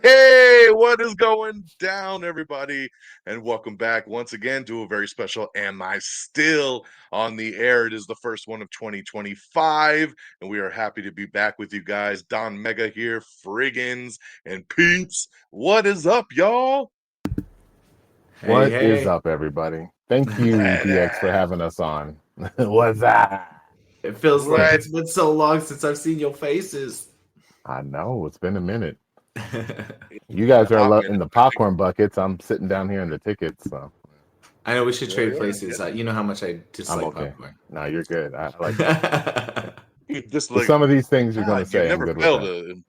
Hey, what is going down, everybody? And welcome back once again to a very special Am I Still on the Air? It is the first one of 2025, and we are happy to be back with you guys. DONMEGA here, Frigginz, and Peeps. What is up, y'all? What is up, everybody? Thank you, DX, for having us on. What's that? It feels like Right. it's been so long since I've seen your faces. I know, it's been a minute. You guys are in the popcorn buckets. I'm sitting down here in the tickets. So I know we should trade places. You know how much I dislike popcorn. No, you're good. I like that. Just Like, some of these things you're going to say, I'm good with that.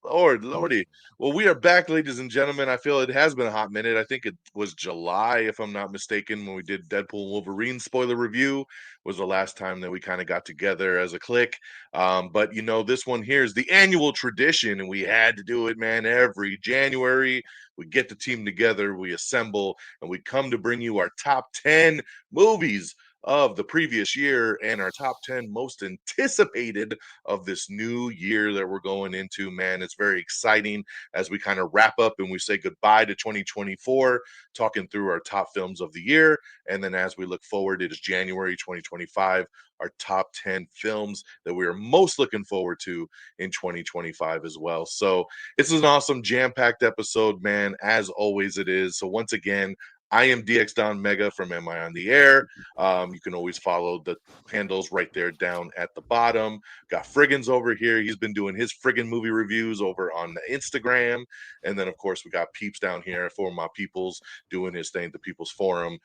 Lordy. Well, we are back, ladies and gentlemen. I feel it has been a hot minute. I think it was July, if I'm not mistaken, when we did Deadpool and Wolverine spoiler review was the last time that we kind of got together as a clique. But, you know, this one here is the annual tradition, and we had to do it, man. Every January, we get the team together, we assemble, and we come to bring you our top 10 movies of the previous year and our top 10 most anticipated of this new year that we're going into. Man, it's very exciting as we kind of wrap up and we say goodbye to 2024, talking through our top films of the year. And then as we look forward, it is January 2025, our top 10 films that we are most looking forward to in 2025 as well. So it's an awesome jam-packed episode, man, as always it is. So once again, I am DX DONMEGA from Am I on the Air? You can always follow the handles right there down at the bottom. Got Frigginz over here. He's been doing his friggin' movie reviews over on the Instagram. And then, of course, we got Peeps down here for my peoples doing his thing, the People's Forum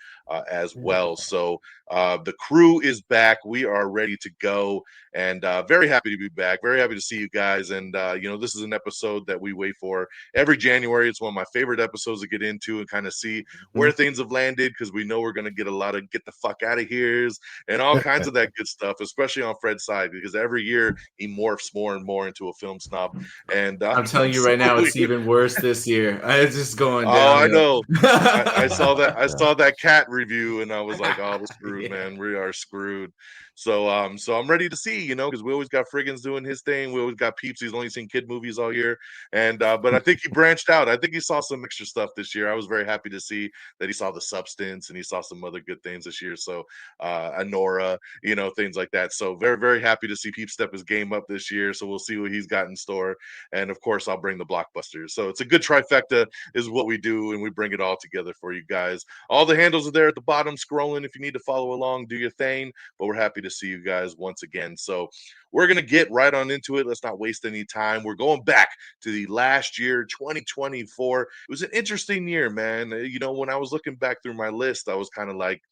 as well. So the crew is back. We are ready to go. And very happy to be back. Very happy to see you guys. And, you know, this is an episode that we wait for every January. It's one of my favorite episodes to get into and kind of see where things have landed, because we know we're going to get a lot of get the fuck out of here's and all kinds of that good stuff, especially on Fred's side, because every year he morphs more and more into a film snob. And I'm telling you right now, it's even worse this year. It's just going down. Oh, I know. I saw that. I saw that cat review, and I was like, "Oh, we're screwed, man. We are screwed." So I'm ready to see, you know, because we always got Frigginz doing his thing. We always got Peeps. He's only seen kid movies all year, and but I think he branched out. I think he saw some extra stuff this year. I was very happy to see that he saw The Substance and he saw some other good things this year. So Anora, you know, things like that. So very, very happy to see Peep step his game up this year. So we'll see what he's got in store, and of course, I'll bring the blockbusters. So it's a good trifecta, is what we do, and we bring it all together for you guys. All the handles are there at the bottom, scrolling. If you need to follow along, do your thing. But we're happy to see you guys once again. So we're going to get right on into it. Let's not waste any time. We're going back to the last year, 2024. It was an interesting year, man. You know, when I was looking back through my list, I was kind of like,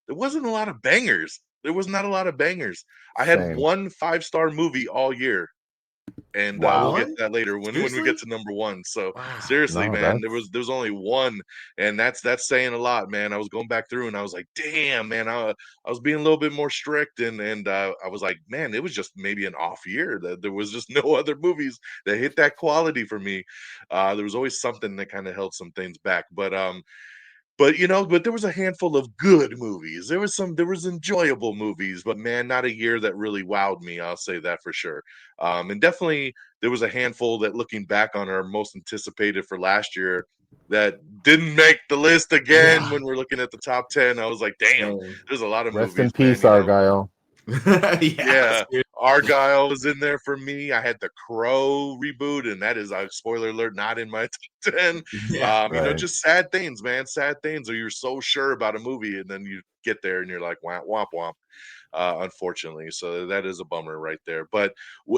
there wasn't a lot of bangers. There was not a lot of bangers. I had one 5-star movie all year. And we'll get to that later when we get to number one. So seriously, man, there was only one, and that's saying a lot, man. I was going back through and I was like, damn, man, I was being a little bit more strict, and I was like, man, it was just maybe an off year. That there was just no other movies that hit that quality for me. There was always something that kind of held some things back, but you know, but there was a handful of good movies. There was enjoyable movies, but man, not a year that really wowed me. I'll say that for sure. And definitely there was a handful that, looking back on our most anticipated for last year, that didn't make the list again. When we're looking at the top 10, I was like, damn, there's a lot of movies. Rest in peace, Argyle. Yeah, Argyle was in there for me. I had the Crow reboot, and that is a spoiler alert, not in my top 10. You know, just sad things, man. Sad things, or you're so sure about a movie, and then you get there and you're like, womp womp womp. Unfortunately, so that is a bummer right there. But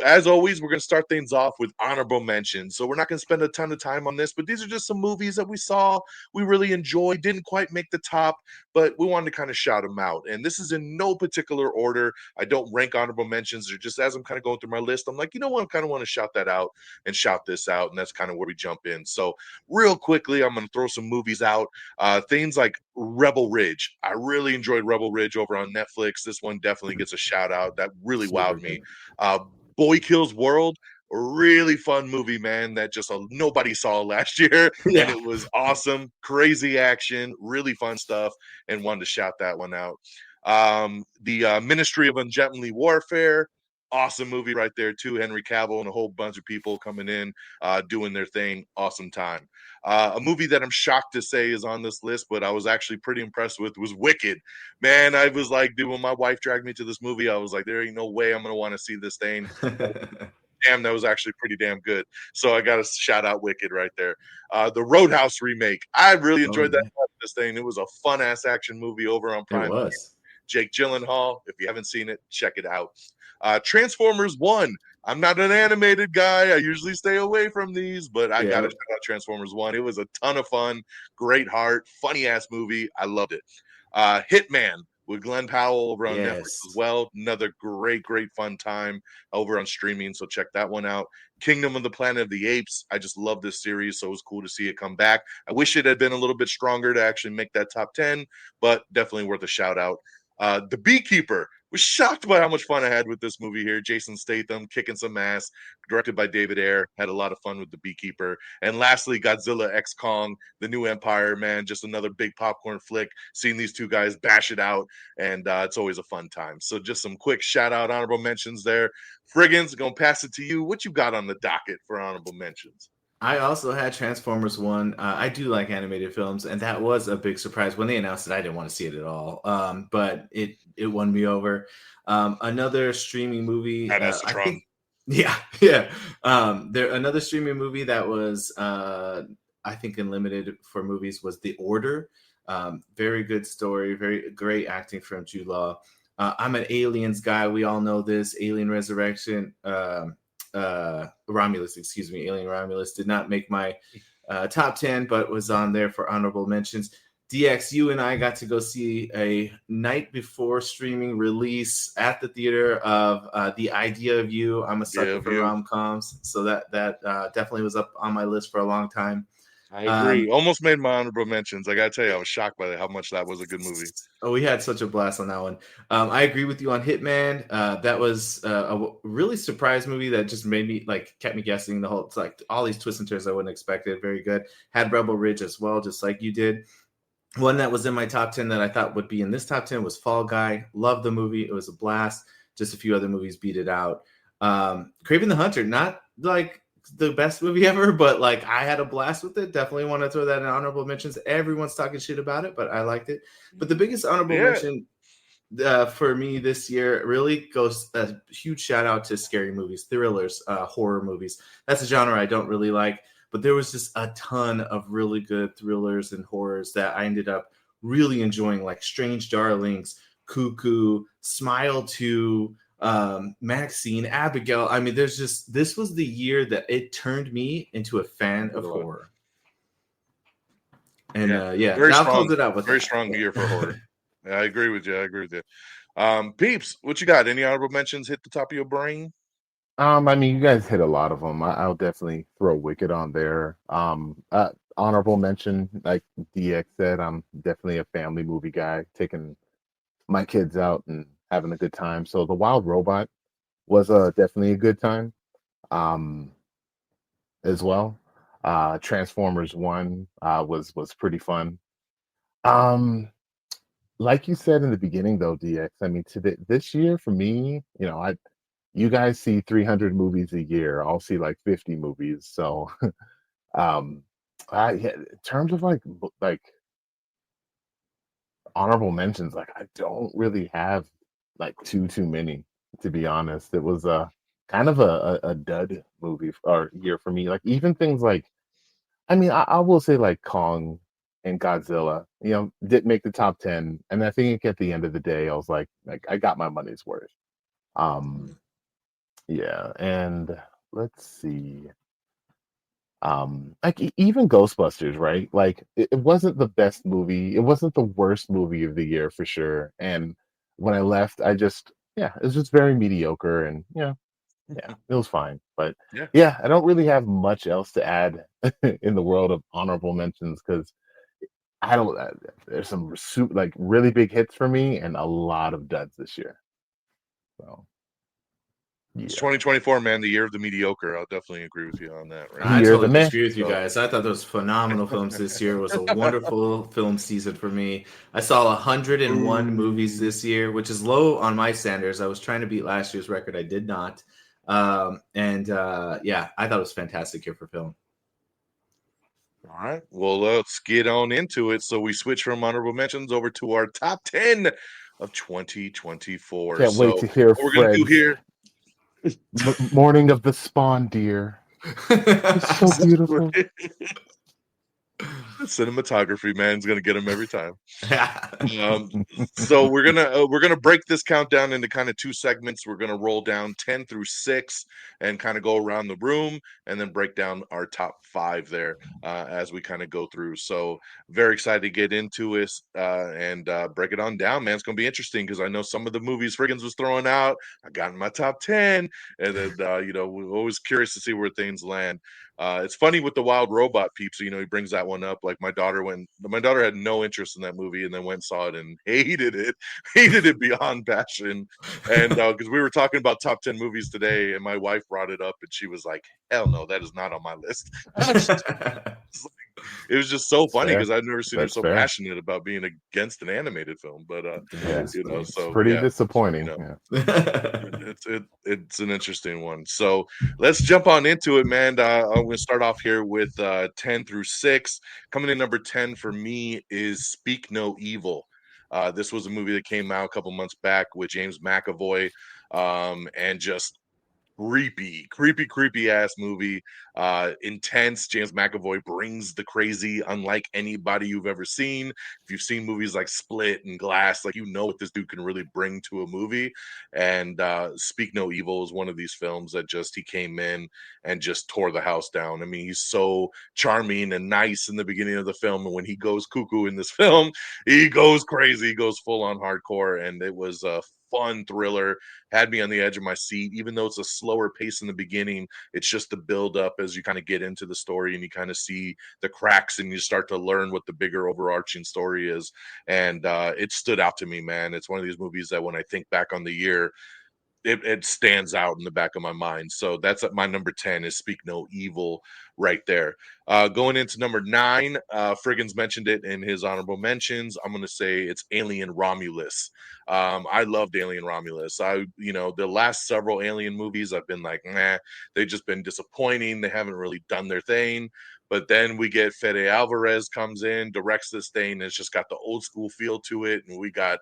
as always, we're going to start things off with honorable mentions. So we're not going to spend a ton of time on this, but these are just some movies that we saw, we really enjoyed, didn't quite make the top, but we wanted to kind of shout them out. And this is in no particular order. I don't rank honorable mentions. They're just, as I'm kind of going through my list, I'm like, you know what, I kind of want to shout that out and shout this out, and that's kind of where we jump in. So real quickly, I'm going to throw some movies out. Things like Rebel Ridge. I really enjoyed Rebel Ridge over on Netflix. This one definitely gets a shout out. That really wowed me. Boy Kills World, a really fun movie, man, that just nobody saw last year. And it was awesome. Crazy action, really fun stuff, and wanted to shout that one out. The Ministry of Ungentlemanly Warfare, awesome movie right there too. Henry Cavill and a whole bunch of people coming in, doing their thing. Awesome time. A movie that I'm shocked to say is on this list, but I was actually pretty impressed with was Wicked. Man, I was like, dude, when my wife dragged me to this movie, I was like, there ain't no way I'm gonna want to see this thing. Damn, that was actually pretty damn good. So I got to shout out Wicked right there. The Roadhouse remake. I really enjoyed that. This thing. It was a fun ass action movie over on Prime. It was. Jake Gyllenhaal. If you haven't seen it, check it out. Transformers 1. I'm not an animated guy. I usually stay away from these, but I got to check out Transformers 1. It was a ton of fun. Great heart. Funny ass movie. I loved it. Hitman with Glenn Powell over on Netflix as well. Another great fun time over on streaming. So check that one out. Kingdom of the Planet of the Apes. I just love this series. So it was cool to see it come back. I wish it had been a little bit stronger to actually make that top 10, but definitely worth a shout out. The Beekeeper. Was shocked by how much fun I had with this movie here. Jason Statham kicking some ass, directed by David Ayer. Had a lot of fun with The Beekeeper. And lastly, Godzilla X Kong, The New Empire, man, just another big popcorn flick. Seeing these two guys bash it out, and it's always a fun time. So just some quick shout out honorable mentions there. Frigginz, gonna pass it to you. What you got on the docket for honorable mentions? I also had Transformers 1. I do like animated films, and that was a big surprise. When they announced it, I didn't want to see it at all, but it won me over. Another streaming movie. I think, another streaming movie that was, I think, unlimited for movies was The Order. Very good story, very great acting from Jude Law. I'm an Aliens guy. We all know this. Alien Resurrection. Romulus, Alien Romulus did not make my top 10, but was on there for honorable mentions. DX, you and I got to go see a night before streaming release at the theater of The Idea of You. I'm a sucker for rom-coms, so that definitely was up on my list for a long time. I agree. Almost made my honorable mentions. I gotta tell you, I was shocked by how much that was a good movie. Oh, we had such a blast on that one. I agree with you on Hitman. That was a really surprise movie that just made me kept me guessing the whole. It's like all these twists and turns I wouldn't expect it. Very good. Had Rebel Ridge as well, just like you did. One that was in my top 10 that I thought would be in this top 10 was Fall Guy. Loved the movie. It was a blast. Just a few other movies beat it out. Kraven the Hunter, not like the best movie ever, but I had a blast with it. Definitely want to throw that in honorable mentions. Everyone's talking shit about it, but I liked it. But the biggest honorable mention for me this year really goes a huge shout out to scary movies, thrillers, horror movies. That's a genre I don't really like, but there was just a ton of really good thrillers and horrors that I ended up really enjoying, like Strange Darlings, Cuckoo, Smile 2, Maxine, Abigail. I mean, this was the year that it turned me into a fan of horror. And very I'll strong, close it out with very strong year for horror. I agree with you. Peeps, what you got? Any honorable mentions hit the top of your brain? I mean, you guys hit a lot of them. I'll definitely throw Wicked on there. Honorable mention, like DX said, I'm definitely a family movie guy, taking my kids out and having a good time. So The Wild Robot was definitely a good time as well. Transformers 1 was pretty fun. Like you said in the beginning, though, DX, I mean, this year for me, you guys see 300 movies a year. I'll see like 50 movies. So, in terms of like honorable mentions, I don't really have like too many, to be honest. It was kind of a dud movie or year for me. Like even things like, I mean, I will say like Kong and Godzilla, didn't make the top 10. And I think at the end of the day, I was like I got my money's worth. Yeah, and let's see. Even Ghostbusters, right? Like it wasn't the best movie. It wasn't the worst movie of the year for sure. And when I left, it was just very mediocre and yeah, it was fine. But I don't really have much else to add in the world of honorable mentions because I don't. There's some really big hits for me and a lot of duds this year. So It's 2024, man, the year of the mediocre. I'll definitely agree with you on that. Right? I Year of the totally meh. disagree with you So- guys. I thought there was phenomenal films this year. It was a wonderful film season for me. I saw 101 movies this year, which is low on my standards. I was trying to beat last year's record. I did not. Yeah, I thought it was fantastic year for film. All right. Well, let's get on into it. So we switch from honorable mentions over to our top 10 of 2024. Can't so wait to hear what we're going to do Fred's here. Morning of the Spawn Deer. It's so beautiful. Cinematography, man, is going to get him every time. So we're gonna break this countdown into kind of two segments. We're gonna roll down 10 through 6 and kind of go around the room and then break down our top 5 there as we kind of go through. So very excited to get into it and break it on down, man. It's gonna be interesting because I know some of the movies Frigginz was throwing out. I got in my top 10, and then we're always curious to see where things land. It's funny with the Wild Robot Peeps. He brings that one up. Like my daughter had no interest in that movie and then went and saw it and hated it beyond passion. And because we were talking about top 10 movies today, and my wife brought it up, and she was like, "Hell no, that is not on my list." It was just so funny because I've never seen her so passionate about being against an animated film. But it's so pretty yeah, disappointing. it's an interesting one. So let's jump on into it, man. I'm going to start off here with 10 through 6. Coming in number 10 for me is Speak No Evil. This was a movie that came out a couple months back with James McAvoy, and just creepy ass movie. Intense. James McAvoy brings the crazy unlike anybody you've ever seen. If you've seen movies like Split and Glass, like what this dude can really bring to a movie. And Speak No Evil is one of these films that just he came in and just tore the house down. I mean, he's so charming and nice in the beginning of the film, and when he goes cuckoo in this film, he goes crazy. He goes full on hardcore, and it was a fun thriller. Had me on the edge of my seat, even though it's a slower pace in the beginning. It's just the build up as you kind of get into the story and you kind of see the cracks and you start to learn what the bigger overarching story is. And it stood out to me, man. It's one of these movies that when I think back on the year, it stands out in the back of my mind. So that's at my number 10 is Speak No Evil right there. Going into number 9, Frigginz mentioned it in his honorable mentions. I'm going to say it's Alien Romulus. I loved Alien Romulus. The last several Alien movies, I've been like, nah, they've just been disappointing. They haven't really done their thing. But then we get Fede Alvarez comes in, directs this thing, and it's just got the old school feel to it. And we got,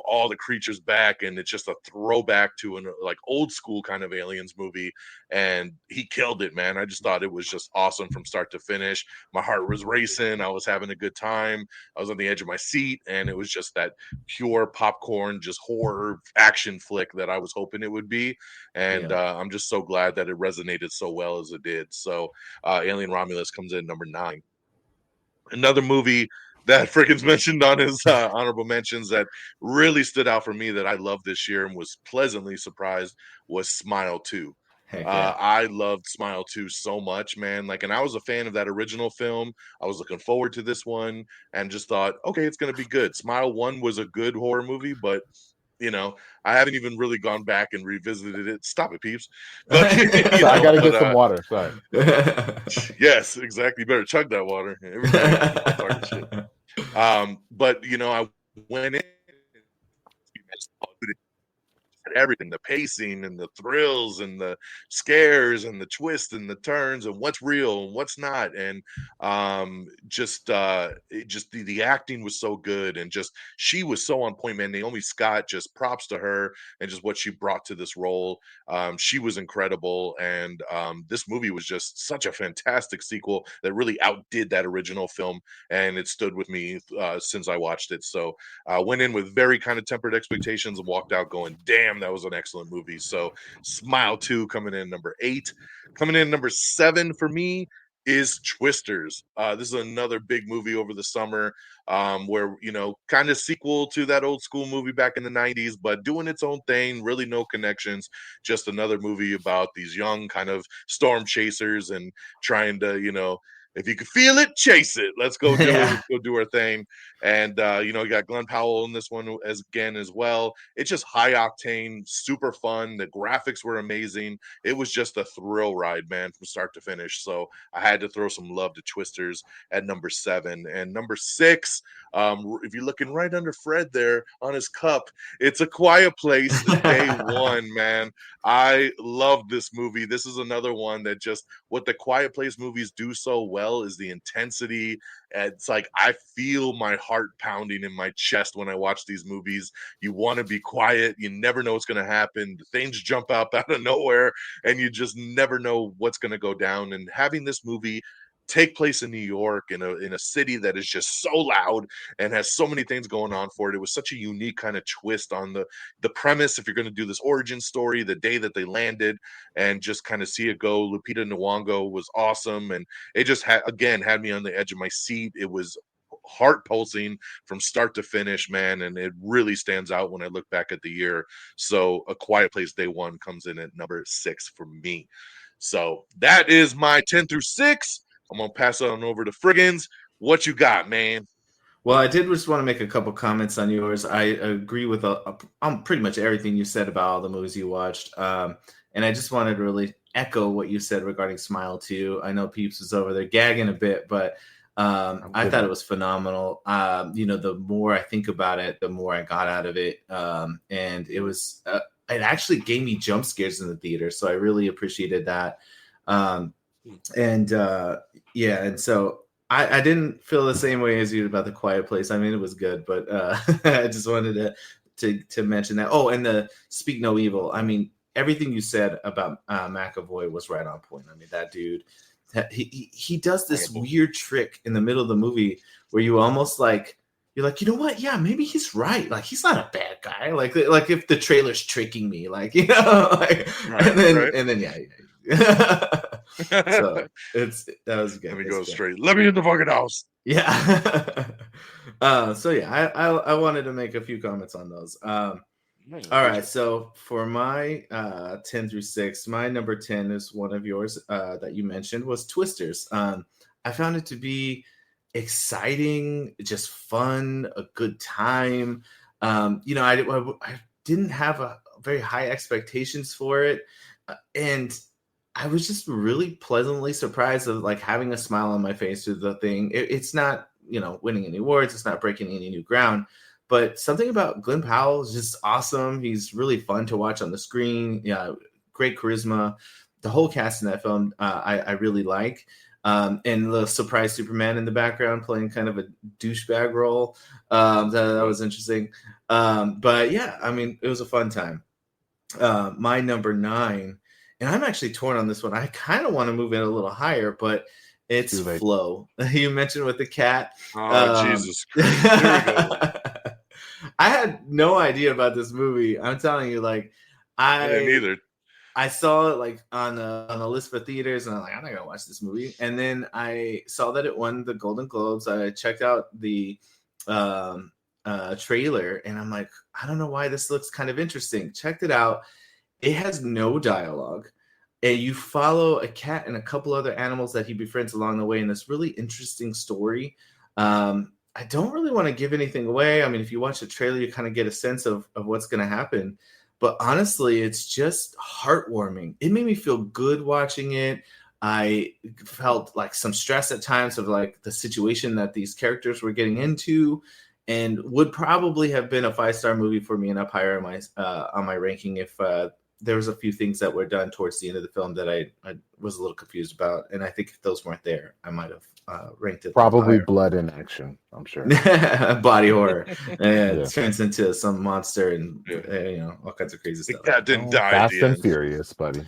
all the creatures back, and it's just a throwback to an like old school kind of Aliens movie. And he killed it, man. I just thought it was just awesome from start to finish. My heart was racing. I was having a good time. I was on the edge of my seat, and it was just that pure popcorn, just horror action flick that I was hoping it would be. And I'm just so glad that it resonated so well as it did. So Alien Romulus comes in number 9. Another movie that Frickin's mentioned on his honorable mentions that really stood out for me that I loved this year and was pleasantly surprised was Smile 2. I loved Smile 2 so much, man. And I was a fan of that original film. I was looking forward to this one and just thought, okay, it's going to be good. Smile 1 was a good horror movie, but I haven't even really gone back and revisited it. Stop it, Peeps. But I gotta get some water. Sorry. Yes, exactly. You better chug that water every time you talking shit. But I went in everything, the pacing and the thrills and the scares and the twists and the turns and what's real and what's not. And the acting was so good, and just she was so on point, man. Naomi Scott, just props to her and just what she brought to this role. She was incredible, and this movie was just such a fantastic sequel that really outdid that original film, and it stood with me since I watched it. So I went in with very kind of tempered expectations and walked out going, damn, that was an excellent movie. So Smile 2 coming in number 8. Coming in number 7 for me is Twisters. This is another big movie over the summer, where kind of sequel to that old school movie back in the 90s, but doing its own thing, really no connections. Just another movie about these young kind of storm chasers and trying to if you can feel it, chase it. Let's go do it. Yeah. Let's go do our thing. And you know, you got Glenn Powell in this one as well. It's just high octane, super fun. The graphics were amazing. It was just a thrill ride, man, from start to finish. So I had to throw some love to Twisters at number 7. And number 6, if you're looking right under Fred there on his cup, it's A Quiet Place Day One, man. I love this movie. This is another one that just what the Quiet Place movies do so well is the intensity. It's like I feel my heart pounding in my chest when I watch these movies. You want to be quiet. You never know what's going to happen. Things jump up out of nowhere, and you just never know what's going to go down. And having this movie take place in New York in a city that is just so loud and has so many things going on for it. It was such a unique kind of twist on the premise. If you're going to do this origin story, the day that they landed, and just kind of see it go. Lupita Nyong'o was awesome, and it just had me on the edge of my seat. It was heart pulsing from start to finish, man, and it really stands out when I look back at the year. So A Quiet Place Day One comes in at number 6 for me. So that is my 10 through 6. I'm going to pass it on over to Frigginz. What you got, man? Well, I did just want to make a couple comments on yours. I agree with on pretty much everything you said about all the movies you watched. And I just wanted to really echo what you said regarding Smile 2. I know Peeps was over there gagging a bit, but I thought it was phenomenal. You know, the more I think about it, the more I got out of it. And it was, it actually gave me jump scares in the theater. So I really appreciated that. And so I didn't feel the same way as you about The Quiet Place. I mean, it was good, but I just wanted to mention that. Oh, and the Speak No Evil. I mean, everything you said about McAvoy was right on point. I mean, that dude, he does this weird trick in the middle of the movie where you almost like, you're like, you know what? Yeah, maybe he's right. Like, he's not a bad guy. Like if the trailer's tricking me, like, you know, like, and then yeah. So that was good. Let me go straight. Let me in the fucking house. Yeah. So yeah, I wanted to make a few comments on those. All right. So for my 10 through 6, my number 10 is one of yours that you mentioned was Twisters. I found it to be exciting, just fun, a good time. You know, I didn't have a very high expectations for it, and I was just really pleasantly surprised of like having a smile on my face through the thing. It's not, you know, winning any awards. It's not breaking any new ground, but something about Glenn Powell is just awesome. He's really fun to watch on the screen. Yeah. Great charisma. The whole cast in that film, I really like. And the surprise Superman in the background playing kind of a douchebag role. That was interesting. But yeah, I mean, it was a fun time. My number 9, and I'm actually torn on this one. I kind of want to move it a little higher, but it's Flow. You mentioned with the cat. Oh, Jesus Christ. Here we go. I had no idea about this movie. I'm telling you, like, I didn't either. I saw it like on a list for theaters, and I'm like, I'm not gonna watch this movie. And then I saw that it won the Golden Globes. I checked out the trailer, and I'm like, I don't know why this looks kind of interesting. Checked it out. It has no dialogue, and you follow a cat and a couple other animals that he befriends along the way in this really interesting story. I don't really want to give anything away. I mean, if you watch the trailer, you kind of get a sense of what's going to happen. But honestly, it's just heartwarming. It made me feel good watching it. I felt like some stress at times of like the situation that these characters were getting into, and would probably have been a 5-star movie for me and up higher on my ranking if there was a few things that were done towards the end of the film that I was a little confused about. And I think if those weren't there, I might have ranked it. Probably blood in action, I'm sure. Body horror. And it turns into some monster and you know, all kinds of crazy stuff. The cat didn't die. Fast and Furious, buddy.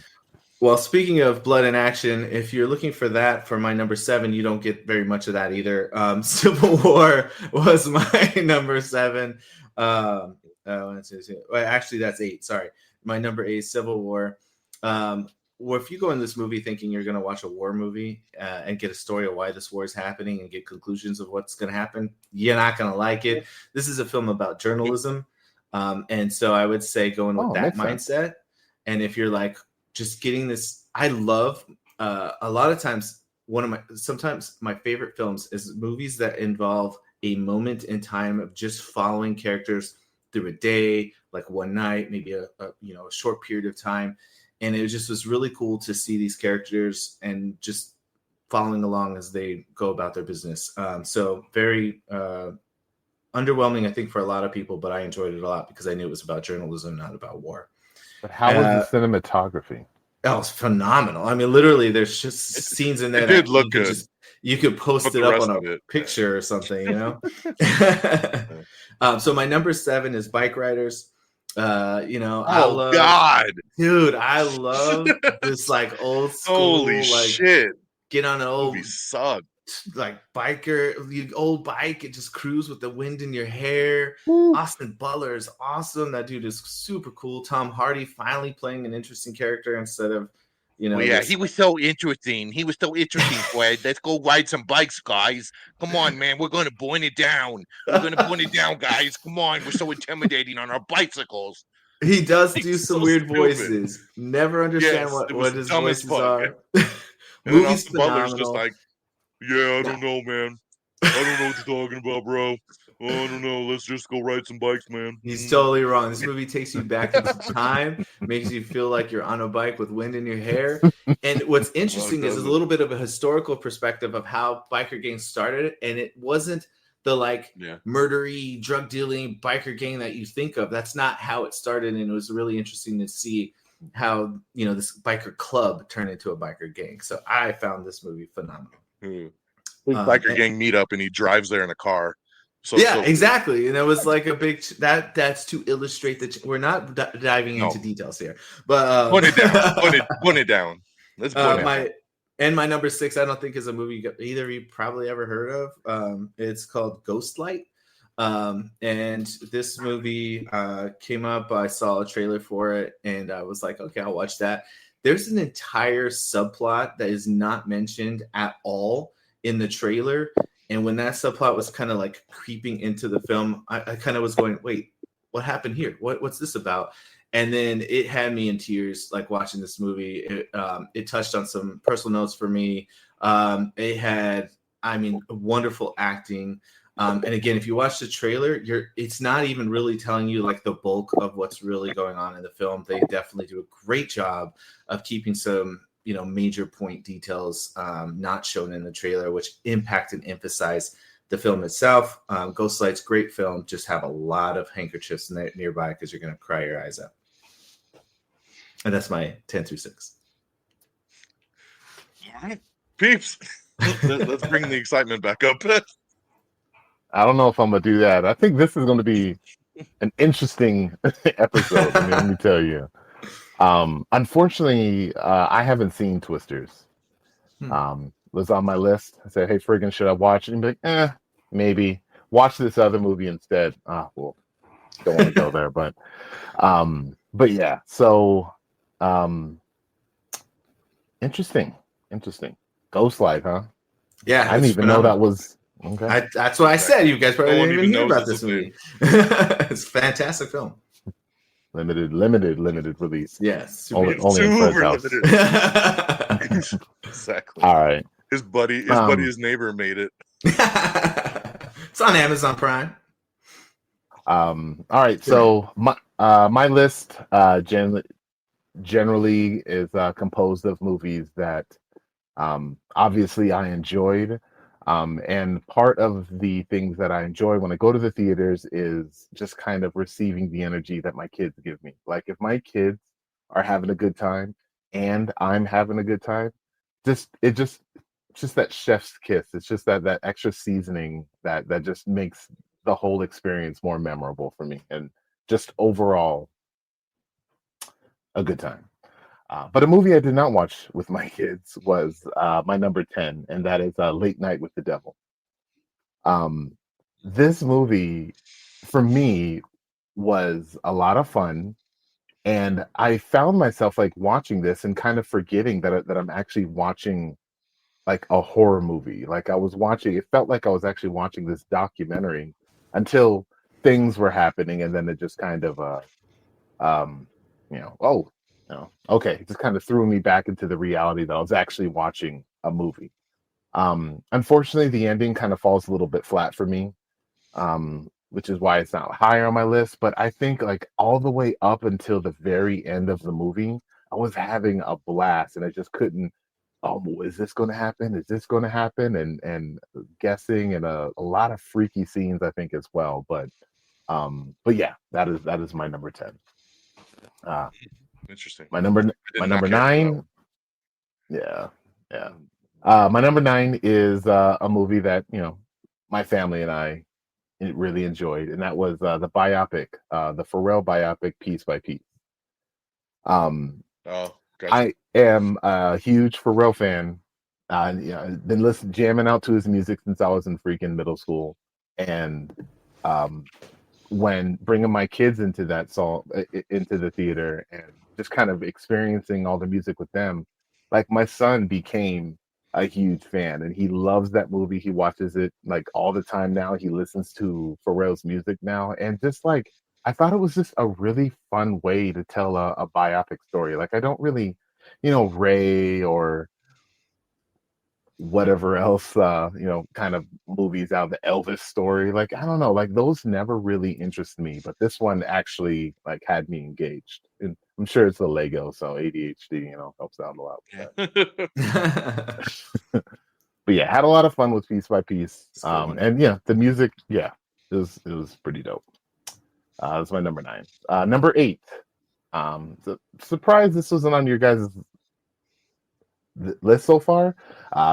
Well, speaking of blood in action, if you're looking for that for my number 7, you don't get very much of that either. Civil War was my number 7. Actually, that's 8. Sorry. My number 8, Civil War. Well, if you go in this movie thinking you're going to watch a war movie and get a story of why this war is happening and get conclusions of what's going to happen, you're not going to like it. This is a film about journalism. And so I would say go in with that mindset. And if you're like just getting this, I love a lot of times sometimes my favorite films is movies that involve a moment in time of just following characters through a day, like one night, maybe a short period of time. And it just was really cool to see these characters and just following along as they go about their business. So very underwhelming, I think, for a lot of people, but I enjoyed it a lot because I knew it was about journalism, not about war. But how was the cinematography? Oh, it's phenomenal. I mean, literally, there's just scenes in there that did look good. You could post But it the up rest on of a it, picture or something, you know? So my number 7 is Bike Riders. Oh God, dude, I love this like old school, holy like shit, get on an old movie sucked. like old bike and just cruise with the wind in your hair. Woo. Austin Butler is awesome. That dude is super cool. Tom Hardy finally playing an interesting character instead of, he was so interesting. He was so interesting, Fred. Let's go ride some bikes, guys. Come on, man. We're going to burn it down. We're going to burn it down, guys. Come on. We're so intimidating on our bicycles. He does do He's some so weird stupid. voices. Never understand Yes, it was what his dumb as voices fuck. are. And then Movie's Austin Butler's phenomenal. just like, yeah, I don't know, man. I don't know what you're talking about, bro. Oh, I don't know. Let's just go ride some bikes, man. He's totally wrong. This movie takes you back into time, makes you feel like you're on a bike with wind in your hair. And what's interesting is a little bit of a historical perspective of how biker gangs started. And it wasn't the murdery, drug dealing biker gang that you think of. That's not how it started. And it was really interesting to see how, this biker club turned into a biker gang. So I found this movie phenomenal. Biker gang meetup, and he drives there in a car. Exactly. And it was like a big that's to illustrate that we're not diving into details here, but put it down. Let's put it down. My number 6, I don't think is a movie either of you probably ever heard of. It's called Ghostlight. And this movie came up. I saw a trailer for it and I was like, okay, I'll watch that. There's an entire subplot that is not mentioned at all in the trailer. And when that subplot was kind of like creeping into the film, I kind of was going, wait, what happened here? What's this about? And then it had me in tears, like watching this movie. It touched on some personal notes for me. It had, wonderful acting. And again, if you watch the trailer, it's not even really telling you like the bulk of what's really going on in the film. They definitely do a great job of keeping some major point details not shown in the trailer, which impact and emphasize the film itself. Ghostlight's great film. Just have a lot of handkerchiefs nearby because you're going to cry your eyes out. And that's my 10 through 6. All right, Peeps. Let's bring the excitement back up. I don't know if I'm going to do that. I think this is going to be an interesting episode. Let me tell you. Unfortunately, I haven't seen Twisters. Was on my list. I said, hey, Frigginz, should I watch it? And be like, maybe. Watch this other movie instead. Well, don't want to go there, but yeah. So, interesting. Ghostlight, huh? Yeah, I didn't even know that was. Okay. That's what I said. You guys probably didn't even hear about this movie. It's a fantastic film. Limited release. Yes. Only in Fred's house. Exactly. All right. His neighbor made it. It's on Amazon Prime. All right. So my list generally is composed of movies that obviously I enjoyed. And part of the things that I enjoy when I go to the theaters is just kind of receiving the energy that my kids give me. Like if my kids are having a good time and I'm having a good time, just that chef's kiss. It's just that extra seasoning that just makes the whole experience more memorable for me, and just overall a good time. But a movie I did not watch with my kids was my number 10, and that is Late Night with the Devil. This movie, for me, was a lot of fun, and I found myself like watching this and kind of forgetting that I'm actually watching like a horror movie. Like it felt like I was actually watching this documentary until things were happening, and then it just kind of okay, it just kind of threw me back into the reality that I was actually watching a movie. Unfortunately, the ending kind of falls a little bit flat for me, which is why it's not higher on my list. But I think like all the way up until the very end of the movie, I was having a blast, and I just couldn't. Oh, is this going to happen? Is this going to happen? And guessing and a lot of freaky scenes, I think as well. But yeah, that is my number 10. Interesting. My number I did my not number care for that 9. one. Yeah, yeah. My number 9 is a movie that my family and I really enjoyed, and that was the biopic, the Pharrell biopic, Piece by Piece. Um, Oh, gotcha. I am a huge Pharrell fan. I've been jamming out to his music since I was in freaking middle school, and um, when bringing my kids into that song into the theater and just kind of experiencing all the music with them, like my son became a huge fan and he loves that movie. He watches it like all the time now. He listens to Pharrell's music now, and just like I thought it was just a really fun way to tell a biopic story. Like I don't really, Ray or whatever else kind of movies out, the Elvis story, like I don't know, like those never really interest me, but this one actually like had me engaged, and I'm sure it's the Lego, so ADHD helps out a lot with that. But yeah, had a lot of fun with Piece by Piece. And yeah, the music, yeah, it was pretty dope. That's my number 9. Number 8, surprised this wasn't on your guys' list so far.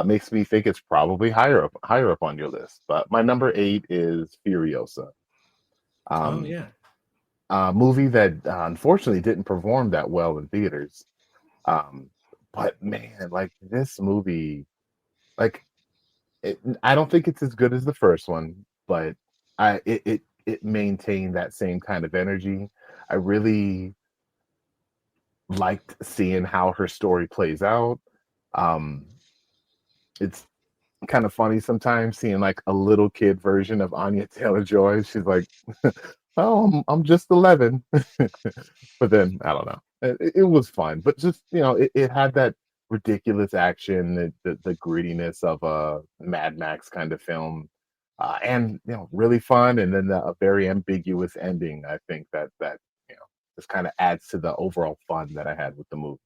Makes me think it's probably higher up on your list. But my number 8 is Furiosa. Oh yeah. A movie that unfortunately didn't perform that well in theaters. But man, like this movie, like I don't think it's as good as the first one, but it maintained that same kind of energy. I really liked seeing how her story plays out. Um, it's kind of funny sometimes seeing like a little kid version of Anya Taylor-Joy. She's like, "Oh, I'm just 11," but then I don't know. It was fun, but just it had that ridiculous action, the grittiness of a Mad Max kind of film, and really fun. And then a very ambiguous ending. I think that just kind of adds to the overall fun that I had with the movie.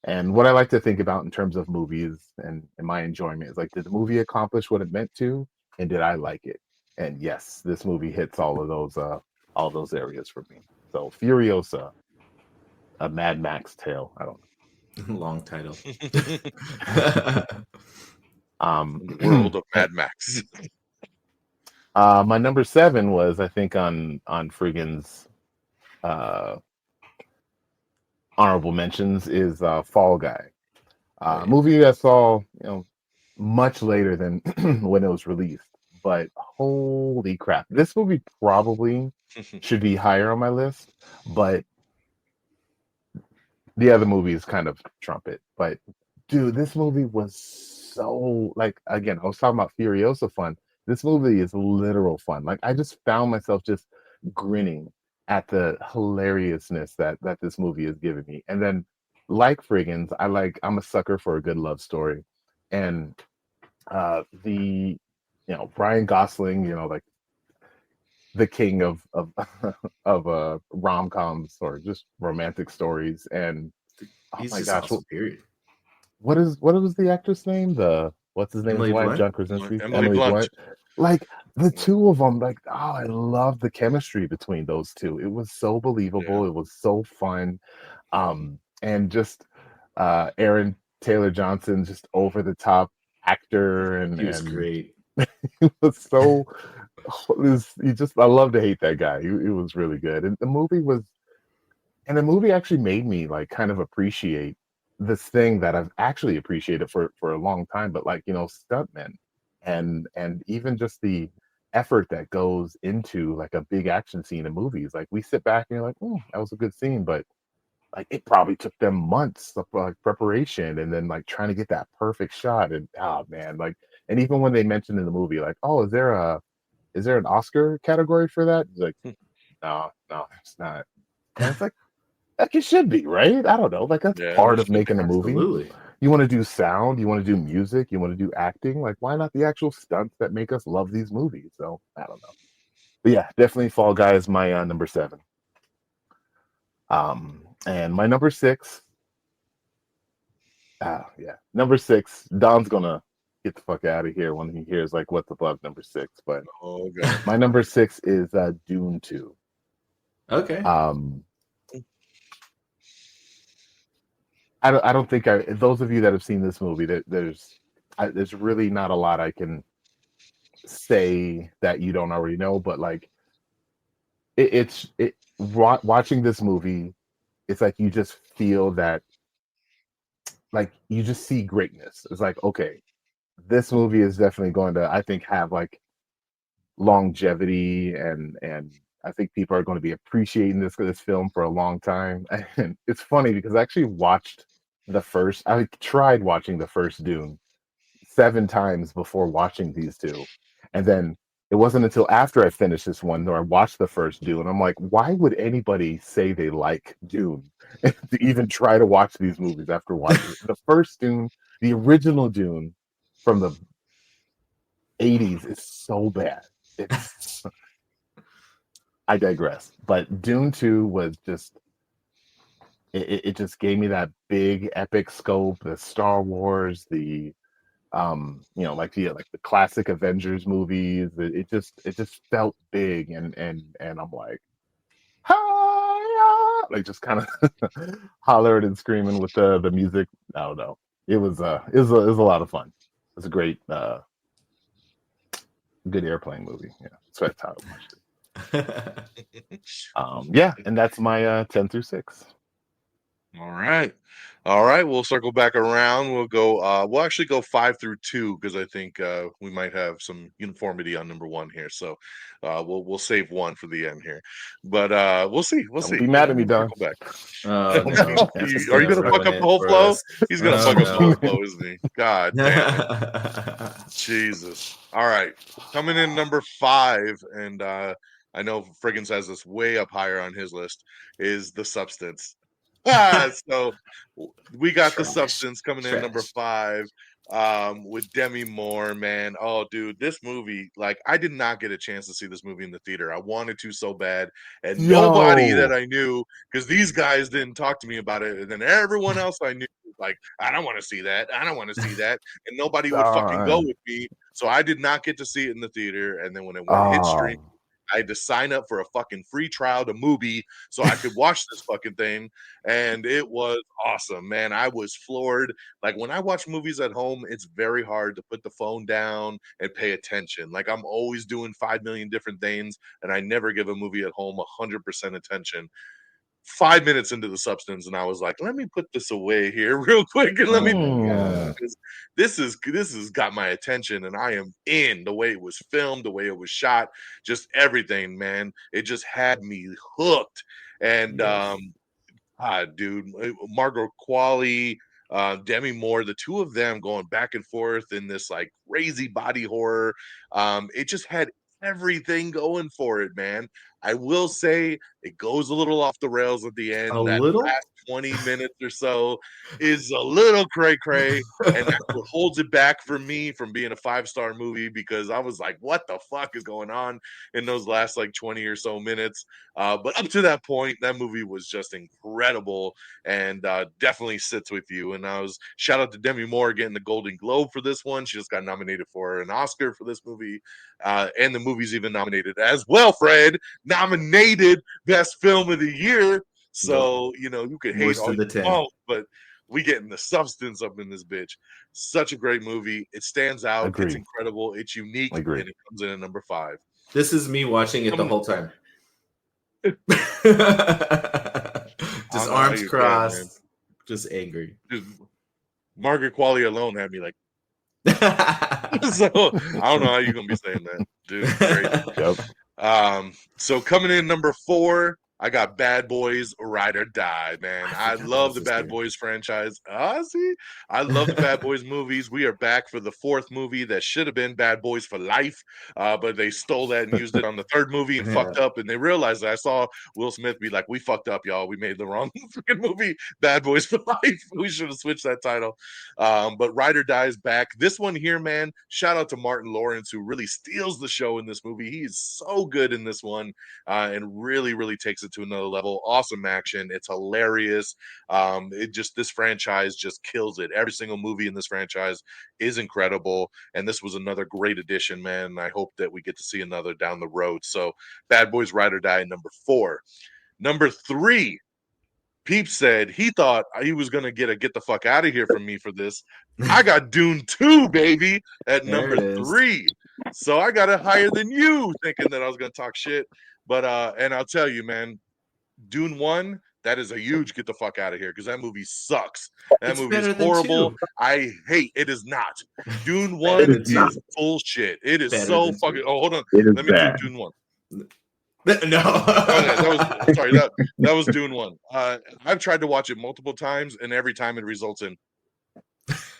And what I like to think about in terms of movies and my enjoyment is like, did the movie accomplish what it meant to, and did I like it? And yes, this movie hits all of those areas for me. So Furiosa, a Mad Max tale. I don't Long title. The world of Mad Max. My number 7 was, I think, on Friggin's honorable mentions is Fall Guy. Movie I saw, much later than when it was released. But holy crap, this movie probably should be higher on my list. But the other movies kind of trump it. But dude, this movie was so like, again, I was talking about Furiosa fun. This movie is literal fun. Like I just found myself just grinning at the hilariousness that this movie is giving me. And then like Friggin's, I'm a sucker for a good love story. And the Ryan Gosling, like the king of of rom-coms or just romantic stories. And oh He's my just gosh, awesome, period. what was the actress name? What's his name's Emily wife? Blunt? John Krasinski, Emily Blunt. Like the two of them, like I love the chemistry between those two. It was so believable. Yeah. It was so fun, and just Aaron Taylor Johnson, just over the top actor, He was and great. it was so. I love to hate that guy. It was really good, and the movie actually made me like kind of appreciate this thing that I've actually appreciated for a long time, but like stuntmen and even just the effort that goes into like a big action scene in movies. Like we sit back and you're like, that was a good scene, but like it probably took them months of like preparation and then like trying to get that perfect shot. And oh man, like, and even when they mentioned in the movie, like, oh, is there an Oscar category for that? It's like, no, it's not. And it's like it should be, right? I don't know. Like that's Yeah, part it of should be. making a movie. Absolutely. You want to do sound, you want to do music, you want to do acting. Like, why not the actual stunts that make us love these movies? So I don't know. But yeah, definitely Fall Guy is my number 7. And my number 6. Yeah, number 6. Don's gonna get the fuck out of here when he hears like what's above number 6. But Oh god. my number 6 is Dune 2. Okay. I don't think those of you that have seen this movie, there's really not a lot I can say that you don't already know, but like watching this movie, it's like you just feel that, like you just see greatness. It's like, okay, this movie is definitely going to, I think, have like longevity, and I think people are going to be appreciating this film for a long time. And it's funny because I actually I tried watching the first Dune 7 times before watching these two. And then it wasn't until after I finished this one that I watched the first Dune. I'm like, why would anybody say they like Dune to even try to watch these movies after watching the first Dune, the original Dune from the 80s is so bad. It's I digress. But Dune 2 was just it just gave me that big epic scope, the Star Wars, the like the classic Avengers movies. It just felt big, and I'm like, "Hi-ya!" like just kind of hollering and screaming with the music. I don't know. It was a lot of fun. It's a great good airplane movie. Yeah, so that's how I watched it. Yeah, and that's my 10 through 6. All right. All right. We'll circle back around. We'll go, we'll actually go 5 through 2 because I think we might have some uniformity on number 1 here. So we'll save 1 for the end here. But we'll see. We'll Don't see. be mad at me, We'll Don. circle back. Oh no! He's Are you going to fuck ruin up it the whole for flow? us. He's going to Oh, fuck up the no. whole flow, isn't he? God damn it. Jesus. All right. Coming in number 5, and I know Frigginz has this way up higher on his list, is The Substance. So we got The Trash. Substance coming in number Trash. 5 with Demi Moore, man. Oh, dude, this movie, like, I did not get a chance to see this movie in the theater. I wanted to so bad, and nobody that I knew, because these guys didn't talk to me about it, and then everyone else I knew was like, I don't want to see that. I don't want to see that. And nobody would fucking go Don. with me. So I did not get to see it in the theater. And then when it hit stream, Oh, I had to sign up for a fucking free trial to Mubi so I could watch this fucking thing, and it was awesome, man. I was floored. Like, when I watch movies at home, it's very hard to put the phone down and pay attention. Like, I'm always doing 5 million different things, and I never give a movie at home 100% attention. 5 minutes into The Substance, and I was like, let me put this away here real quick and let me Oh my god! because this is got my attention, and I am in the way it was filmed, the way it was shot, just everything, man. It just had me hooked. And Yes. dude, Margot Qualley, Demi Moore, the two of them going back and forth in this like crazy body horror. It just had everything going for it, man. I will say it goes a little off the rails at the A end. That little. last 20 minutes or so is a little cray cray, and that's what holds it back for me from being a 5-star movie, because I was like, what the fuck is going on in those last like 20 or so minutes? But up to that point, that movie was just incredible, and definitely sits with you. And I was shout out to Demi Moore getting the Golden Globe for this one. She just got nominated for an Oscar for this movie, and the movie's even nominated as well. Fred, nominated Best Film of the Year. So you could hate Worst all of the you 10. want, but we getting the substance up in this bitch. Such a great movie. It stands out. It's agree. incredible. It's unique, Agree. and it comes in at number 5. This is me watching it the whole time. Just know how arms you feel, crossed, man. just angry. Dude, Margaret Qualley alone had me like, so I don't know how you're gonna be saying that, dude. Great. Yep. So coming in number 4, I got Bad Boys Ride or Die, man. I forgot that love was the this Bad year. Boys franchise. See, I love the Bad Boys movies. We are back for the fourth movie that should have been Bad Boys for Life, but they stole that and used it on the third movie and Yeah. fucked up. And they realized that. I saw Will Smith be like, "We fucked up, y'all. We made the wrong freaking movie, Bad Boys for Life. We should have switched that title." But Ride or Die is back. This one here, man. Shout out to Martin Lawrence, who really steals the show in this movie. He is so good in this one. And really, really takes it to another level. Awesome action. It's hilarious. This franchise just kills it. Every single movie in this franchise is incredible. And this was another great addition, man. I hope that we get to see another down the road. So Bad Boys Ride or Die, number 4. Number 3, Peep said he thought he was going to get the fuck out of here from me for this. I got Dune 2, baby, at There number it is. 3. So I got it higher than you, thinking that I was going to talk shit. But and I'll tell you, man, Dune 1, that is a huge get the fuck out of here because that movie sucks. That It's movie is better than horrible. 2. I hate it. Is not. Dune Better 1 than is 2. bullshit. It is Better so than fucking. 2. Oh, hold on. It is Let me do bad. Dune 1. No. Okay, that was Dune 1. I've tried to watch it multiple times, and every time it results in.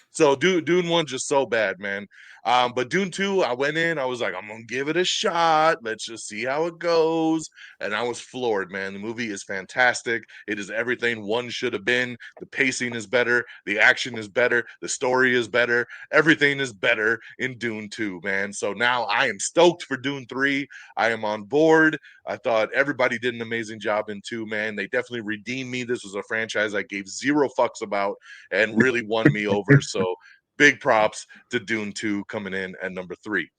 So Dune 1 just so bad, man. But Dune 2, I went in, I was like, I'm gonna give it a shot. Let's just see how it goes. And I was floored, man. The movie is fantastic. It is everything one should have been. The pacing is better, the action is better, the story is better, everything is better in Dune 2, man. So now I am stoked for Dune 3. I am on board. I thought everybody did an amazing job in 2, man. They definitely redeemed me. This was a franchise I gave 0 fucks about and really won me over. So big props to Dune 2 coming in at number 3.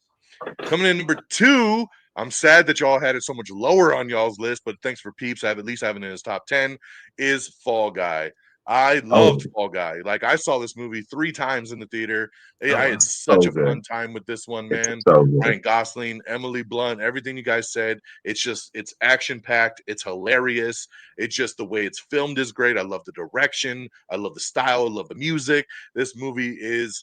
Coming in number 2, I'm sad that y'all had it so much lower on y'all's list, but thanks for Peeps at least having it in his top 10, is Fall Guy. I loved Fall Guy. Like, I saw this movie 3 times in the theater. I had such a fun time with this one, man. Ryan Gosling, Emily Blunt, everything you guys said. It's action-packed. It's hilarious. It's just the way it's filmed is great. I love the direction. I love the style. I love the music. This movie is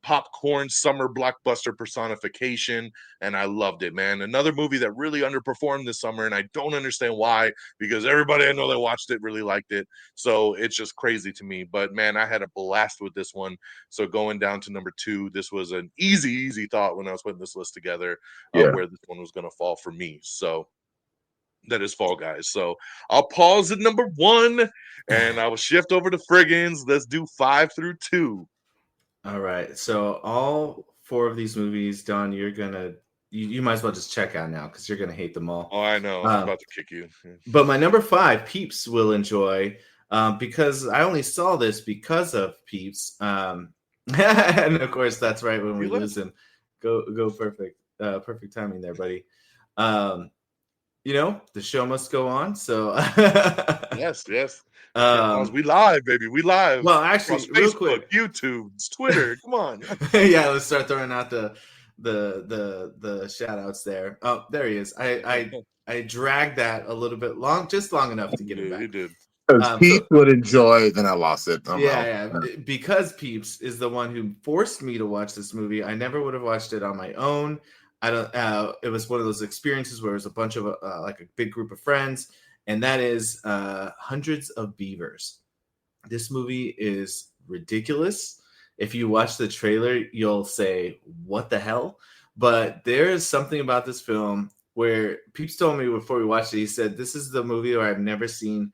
popcorn summer blockbuster personification, and I loved it, man. Another movie that really underperformed this summer, and I don't understand why, because everybody I know that watched it really liked it. So it's just crazy to me. But man, I had a blast with this one. So going down to number 2, this was an easy thought when I was putting this list together, where this one was going to fall for me. So that is Fall Guys. So I'll pause at number 1, and I will shift over to Frigginz. Let's do 5 through 2. All right. So all 4 of these movies, Don, you're gonna you might as well just check out now because you're gonna hate them all. Oh, I know. I'm about to kick you. But my number 5, Peeps will enjoy, because I only saw this because of Peeps. And of course, that's right when we lose him. Go perfect. Perfect timing there, buddy. The show must go on. So yes. We live, baby. We live. Well, actually, Facebook, real quick, YouTube, Twitter. Come on. Yeah, let's start throwing out the shout outs there. Oh, there he is. I dragged that a little bit long enough to get him back. You did. Because Peeps would enjoy, then I lost it. Yeah. Because Peeps is the one who forced me to watch this movie. I never would have watched it on my own. I don't. It was one of those experiences where it was a bunch of like a big group of friends, and that is Hundreds of Beavers. This movie is ridiculous. If you watch the trailer, you'll say, "What the hell?" But there is something about this film where Peeps told me before we watched it. He said, "This is the movie where I've never seen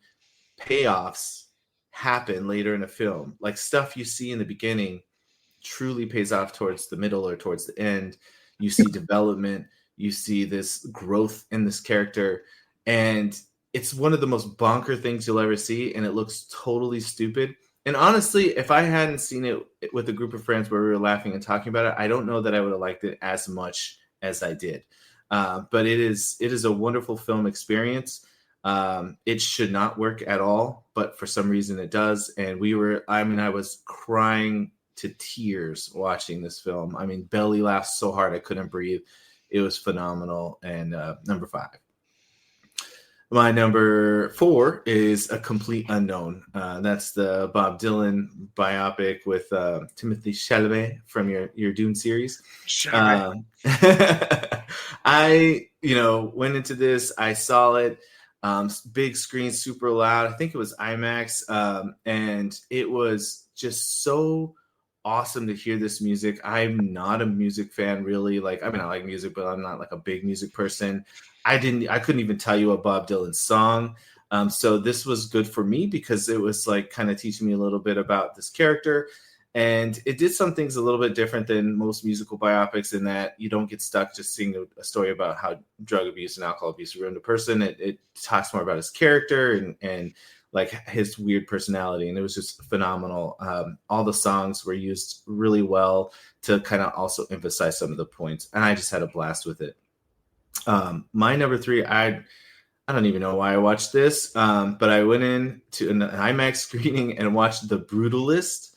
payoffs happen later in a film. Like stuff you see in the beginning truly pays off towards the middle or towards the end. You see development, you see this growth in this character, and it's one of the most bonker things you'll ever see, and it looks totally stupid. And honestly, if I hadn't seen it with a group of friends where we were laughing and talking about it, I don't know that I would have liked it as much as I did. But it is a wonderful film experience. It should not work at all, but for some reason it does. And I was crying to tears watching this film. I mean, belly laughed so hard I couldn't breathe. It was phenomenal. And number 5. My number 4 is A Complete Unknown. That's the Bob Dylan biopic with Timothée Chalamet from your Dune series. I went into this. I saw it. Big screen, super loud. I think it was IMAX, and it was just so awesome to hear this music. I'm not a music fan, really. Like, I mean, I like music, but I'm not like a big music person. I couldn't even tell you a Bob Dylan song. So this was good for me because it was like kind of teaching me a little bit about this character. And it did some things a little bit different than most musical biopics in that you don't get stuck just seeing a story about how drug abuse and alcohol abuse ruined a person. It talks more about his character and like his weird personality. And it was just phenomenal. All the songs were used really well to kind of also emphasize some of the points. And I just had a blast with it. My number 3, I don't even know why I watched this, but I went in to an IMAX screening and watched The Brutalist.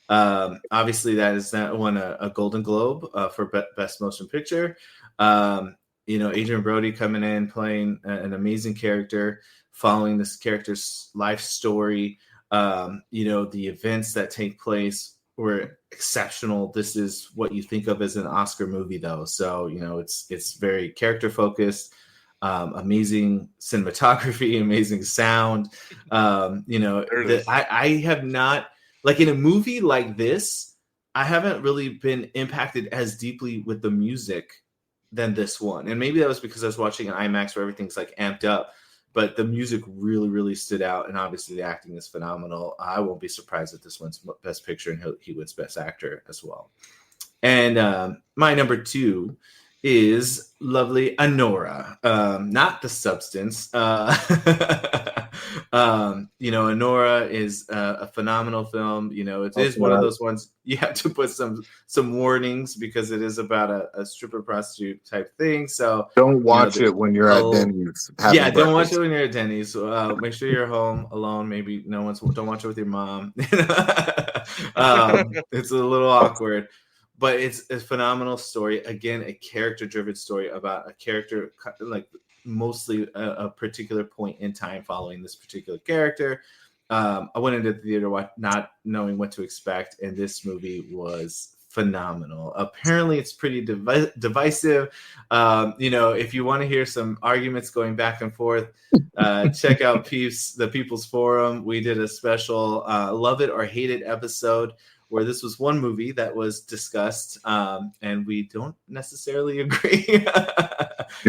Obviously, that won a Golden Globe for Best Motion Picture. Adrian Brody coming in, playing an amazing character, following this character's life story. The events that take place were exceptional. This is what you think of as an Oscar movie, though. So, it's very character focused. Amazing cinematography, amazing sound. I have not, like, in a movie like this, I haven't really been impacted as deeply with the music than this one. And maybe that was because I was watching an IMAX where everything's like amped up, but the music really, really stood out. And obviously the acting is phenomenal. I won't be surprised if this one's Best Picture and he wins Best Actor as well. And my number 2 is lovely Anora, not The Substance. Anora is a phenomenal film. It is one of those ones you have to put some warnings because it is about a stripper prostitute type thing. So don't watch it when you're at Denny's. Don't watch it when you're at Denny's. Make sure you're home alone. Maybe don't watch it with your mom. It's a little awkward. But it's a phenomenal story. Again, a character-driven story about a character, like mostly a particular point in time following this particular character. I went into the theater not knowing what to expect, and this movie was phenomenal. Apparently, it's pretty divisive. If you want to hear some arguments going back and forth, check out the People's Forum. We did a special Love It or Hate It episode where this was one movie that was discussed, and we don't necessarily agree.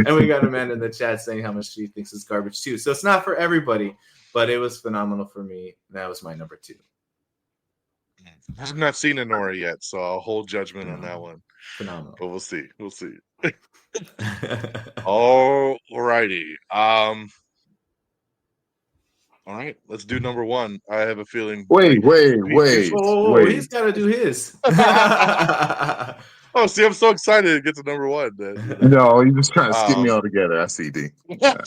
And we got Amanda in the chat saying how much she thinks is garbage too. So it's not for everybody, but it was phenomenal for me. That was my number 2. I've not seen Anora yet, so I'll hold judgment on that one. Phenomenal. But we'll see. All righty. All right, let's do number 1. I have a feeling. Wait. He's got to do his. Oh, see, I'm so excited to get to number 1. No, you're just trying to skip me all together. I see, D. I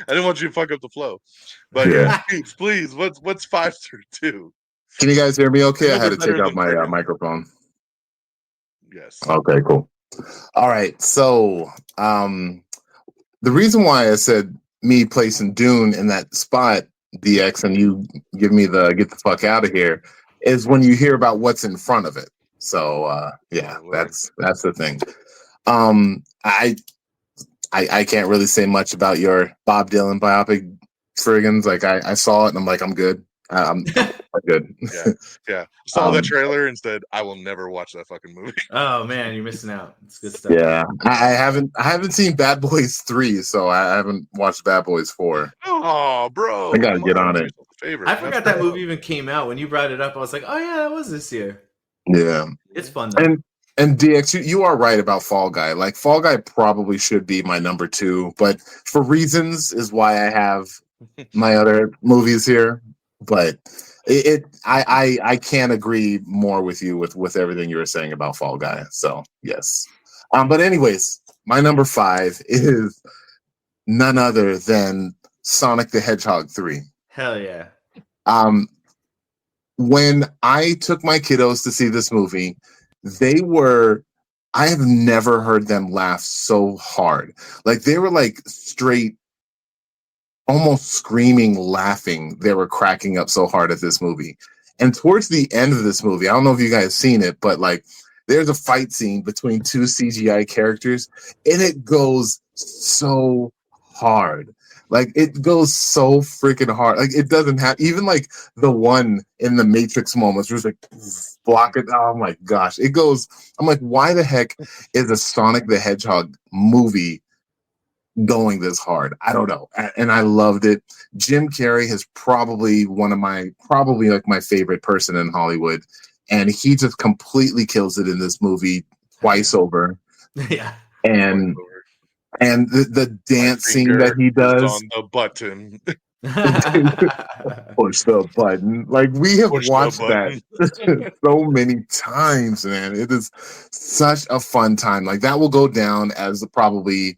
didn't want you to fuck up the flow. But yeah, please, what's 5 through 2? Can you guys hear me okay? I had to take out my microphone. Yes. Okay, cool. All right, so the reason why I said me placing Dune in that spot, DX, and you give me the get the fuck out of here, is when you hear about what's in front of it. So that's the thing. I can't really say much about your Bob Dylan biopic, Frigginz. Like I saw it and I'm like, I'm good. I'm good. Yeah. Saw the trailer and said, I will never watch that fucking movie. Oh man, you're missing out. It's good stuff. Yeah, I haven't seen Bad Boys 3, so I haven't watched Bad Boys 4. Oh, bro, I gotta get on it. I forgot that movie even came out. When you brought it up, I was like, oh yeah, that was this year. Yeah, it's fun though. And DX, you are right about Fall Guy. Like Fall Guy probably should be my number 2, but for reasons is why I have my other movies here. But I can't agree more with you with everything you were saying about Fall Guy. So yes. But anyways, my number 5 is none other than Sonic the Hedgehog 3. Hell yeah. When I took my kiddos to see this movie, I have never heard them laugh so hard. Like they were like straight, almost screaming, laughing. They were cracking up so hard at this movie. And towards the end of this movie, I don't know if you guys seen it, but like there's a fight scene between 2 CGI characters and it goes so hard. Like it goes so freaking hard. Like it doesn't have even like the one in the Matrix moments where it's like block it. Oh my gosh. It goes, I'm like, why the heck is a Sonic the Hedgehog movie going this hard? I don't know. And I loved it. Jim Carrey is probably like my favorite person in Hollywood. And he just completely kills it in this movie twice over. Yeah. And the dance scene that he does on the button. push the button. Like we have Push the watched button. that so many times, man. It is such a fun time. Like that will go down as probably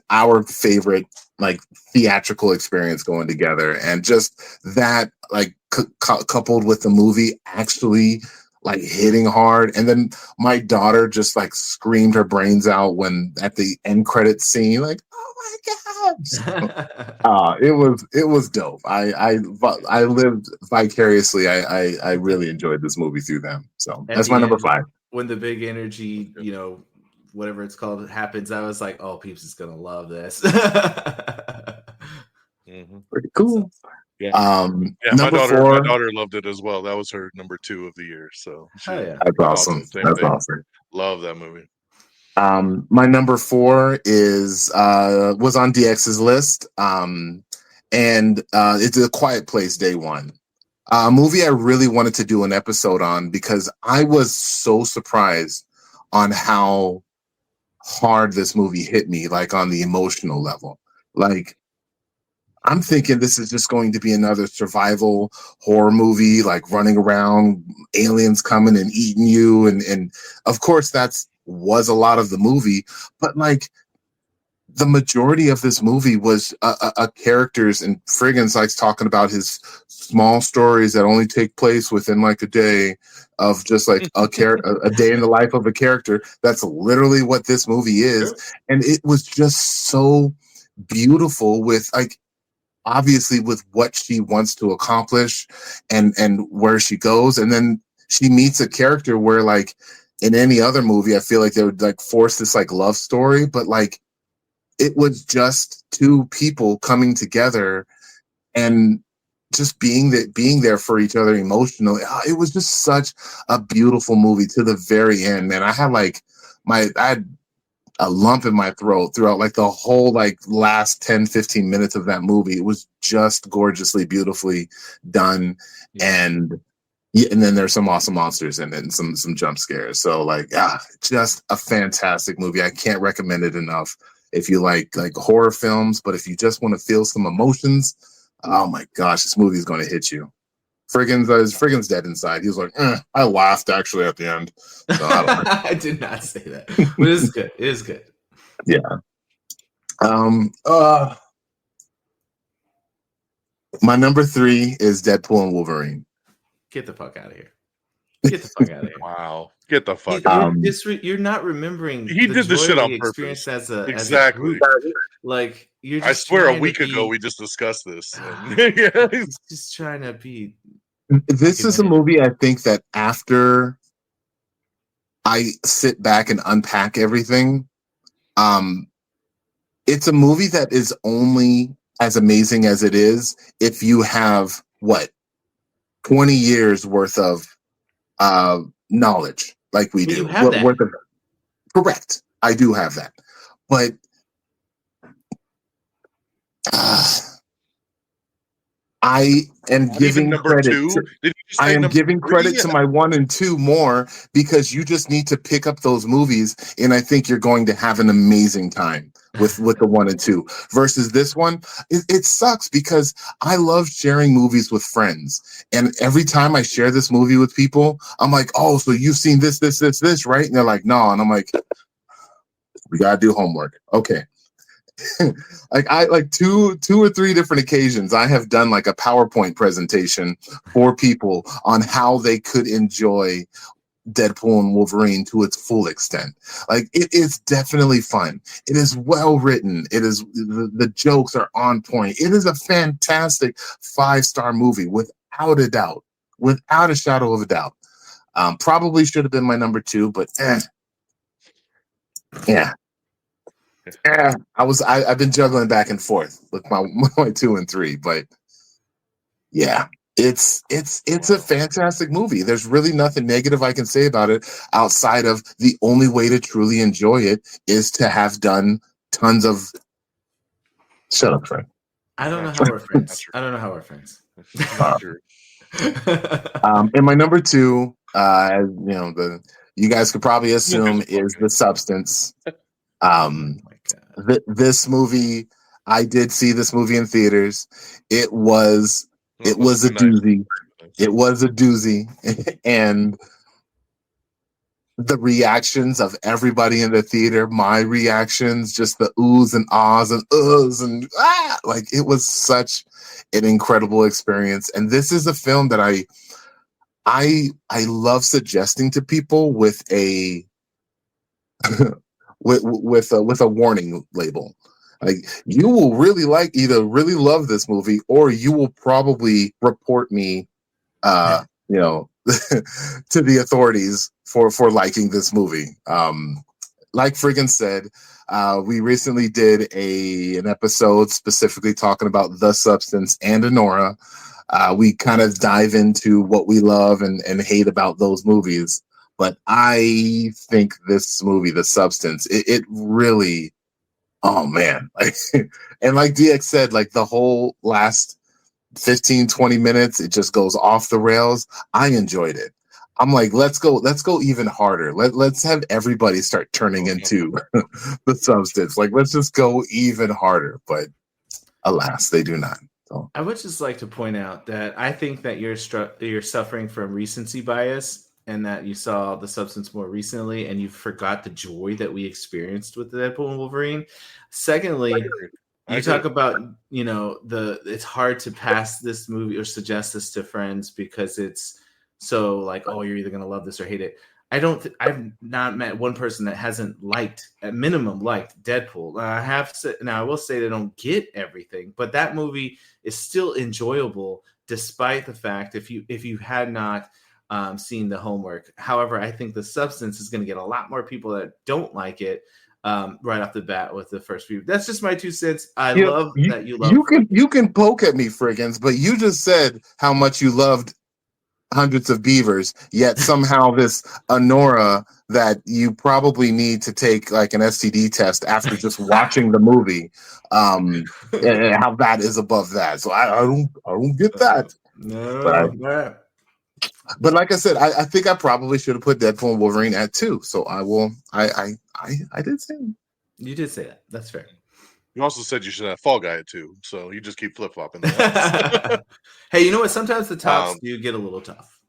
our favorite like theatrical experience going together, and just that like coupled with the movie actually like hitting hard. And then my daughter just like screamed her brains out when at the end credit scene, like, oh my god. It was dope. I lived vicariously. I really enjoyed this movie through them. So At that's the my number end, 5. When the big energy, whatever it's called, happens, I was like, oh, Peeps is gonna love this. Pretty cool. Yeah. Number my 4. daughter loved it as well. That was her number 2 of the year. So Yeah. That's awesome. That's awesome. Love that movie. My number 4 is was on DX's list. And it's A Quiet Place Day One. A movie I really wanted to do an episode on because I was so surprised on how hard this movie hit me, like on the emotional level. Like I'm thinking this is just going to be another survival horror movie, like running around, aliens coming and eating you. And of course, was a lot of the movie. But like the majority of this movie was characters, and Frigginz likes talking about his small stories that only take place within like a day of just like a day in the life of a character. That's literally what this movie is. And it was just so beautiful with like, obviously with what she wants to accomplish and where she goes. And then she meets a character where like in any other movie, I feel like they would like force this like love story, but like it was just two people coming together and just being there for each other emotionally. It was just such a beautiful movie to the very end, man. I had like I had a lump in my throat throughout like the whole like last 10-15 minutes of that movie. It was just gorgeously, beautifully done. And then there's some awesome monsters in it and some jump scares. So like, just a fantastic movie. I can't recommend it enough if you like horror films, but if you just want to feel some emotions, oh my gosh, this movie is going to hit you. Friggin's dead inside. He was like, I laughed actually at the end. So I did not say that, but it's good. It is good. Yeah. My number 3 is Deadpool and Wolverine. Get the fuck out of here. Get the fuck out of here. Wow. Get the fuck out. You're not remembering. He did the shit on experience purpose. Exactly. As a group. Like you're. I swear, a week ago we just discussed this. He's just trying to be. This is a movie I think that after I sit back and unpack everything, it's a movie that is only as amazing as it is if you have 20 years worth of knowledge like we do. You have that. Correct. I do have that. But I am giving credit. I am giving credit to my 1 and 2 more because you just need to pick up those movies, and I think you're going to have an amazing time with the 1 and 2. Versus this one, it sucks because I love sharing movies with friends, and every time I share this movie with people, I'm like, "Oh, so you've seen this, right?" And they're like, "No," and I'm like, "We gotta do homework." Okay. Like two or three different occasions I have done like a PowerPoint presentation for people on how they could enjoy Deadpool and Wolverine to its full extent. Like it is definitely fun. It is well written. It is the jokes are on point. It is a fantastic 5-star movie without a doubt, without a shadow of a doubt. Probably should have been my number 2, but yeah. Yeah, I've been juggling back and forth with my 2 and 3, but yeah, it's a fantastic movie. There's really nothing negative I can say about it outside of the only way to truly enjoy it is to have done tons of. Shut up, Frank. I don't know how we're friends. I don't know how we're friends. True. And my number 2, you guys could probably assume is The Substance. Oh my God. This movie, I did see this movie in theaters. It was a doozy. It was a doozy, and the reactions of everybody in the theater, my reactions, just the oohs and ahs and uhs and like it was such an incredible experience. And this is a film that I love suggesting to people with a with a warning label. Like you will really either really love this movie or you will probably report me to the authorities for liking this movie. Like Friggin said, we recently did an episode specifically talking about The Substance and Anora. We kind of dive into what we love and hate about those movies. But I think this movie, The Substance, it really, oh man. And like DX said, like the whole last 15-20 minutes, it just goes off the rails. I enjoyed it. I'm like, let's go even harder. Let's have everybody start turning into The Substance. Like, let's just go even harder. But alas, they do not. So I would just like to point out that I think that you're suffering from recency bias and that you saw The Substance more recently and you forgot the joy that we experienced with Deadpool and Wolverine. Secondly, you talk about, it's hard to pass this movie or suggest this to friends because it's so like, oh, you're either going to love this or hate it. I've not met one person that hasn't at minimum liked Deadpool. I will say they don't get everything, but that movie is still enjoyable despite the fact if you had not seen the homework. However, I think The Substance is going to get a lot more people that don't like it right off the bat with the first view. That's just my 2 cents. I love that you love. You can poke at me, Friggins, but you just said how much you loved Hundreds of Beavers, yet somehow this Anora that you probably need to take like an STD test after just watching the movie, and how that is above that. So I don't get that. No, but like I said, I think I probably should have put Deadpool and Wolverine at 2. So I will. I did say it. You did say that. That's fair. You also said you should have Fall Guy at 2, so you just keep flip flopping. Hey, you know what? Sometimes the tops do get a little tough.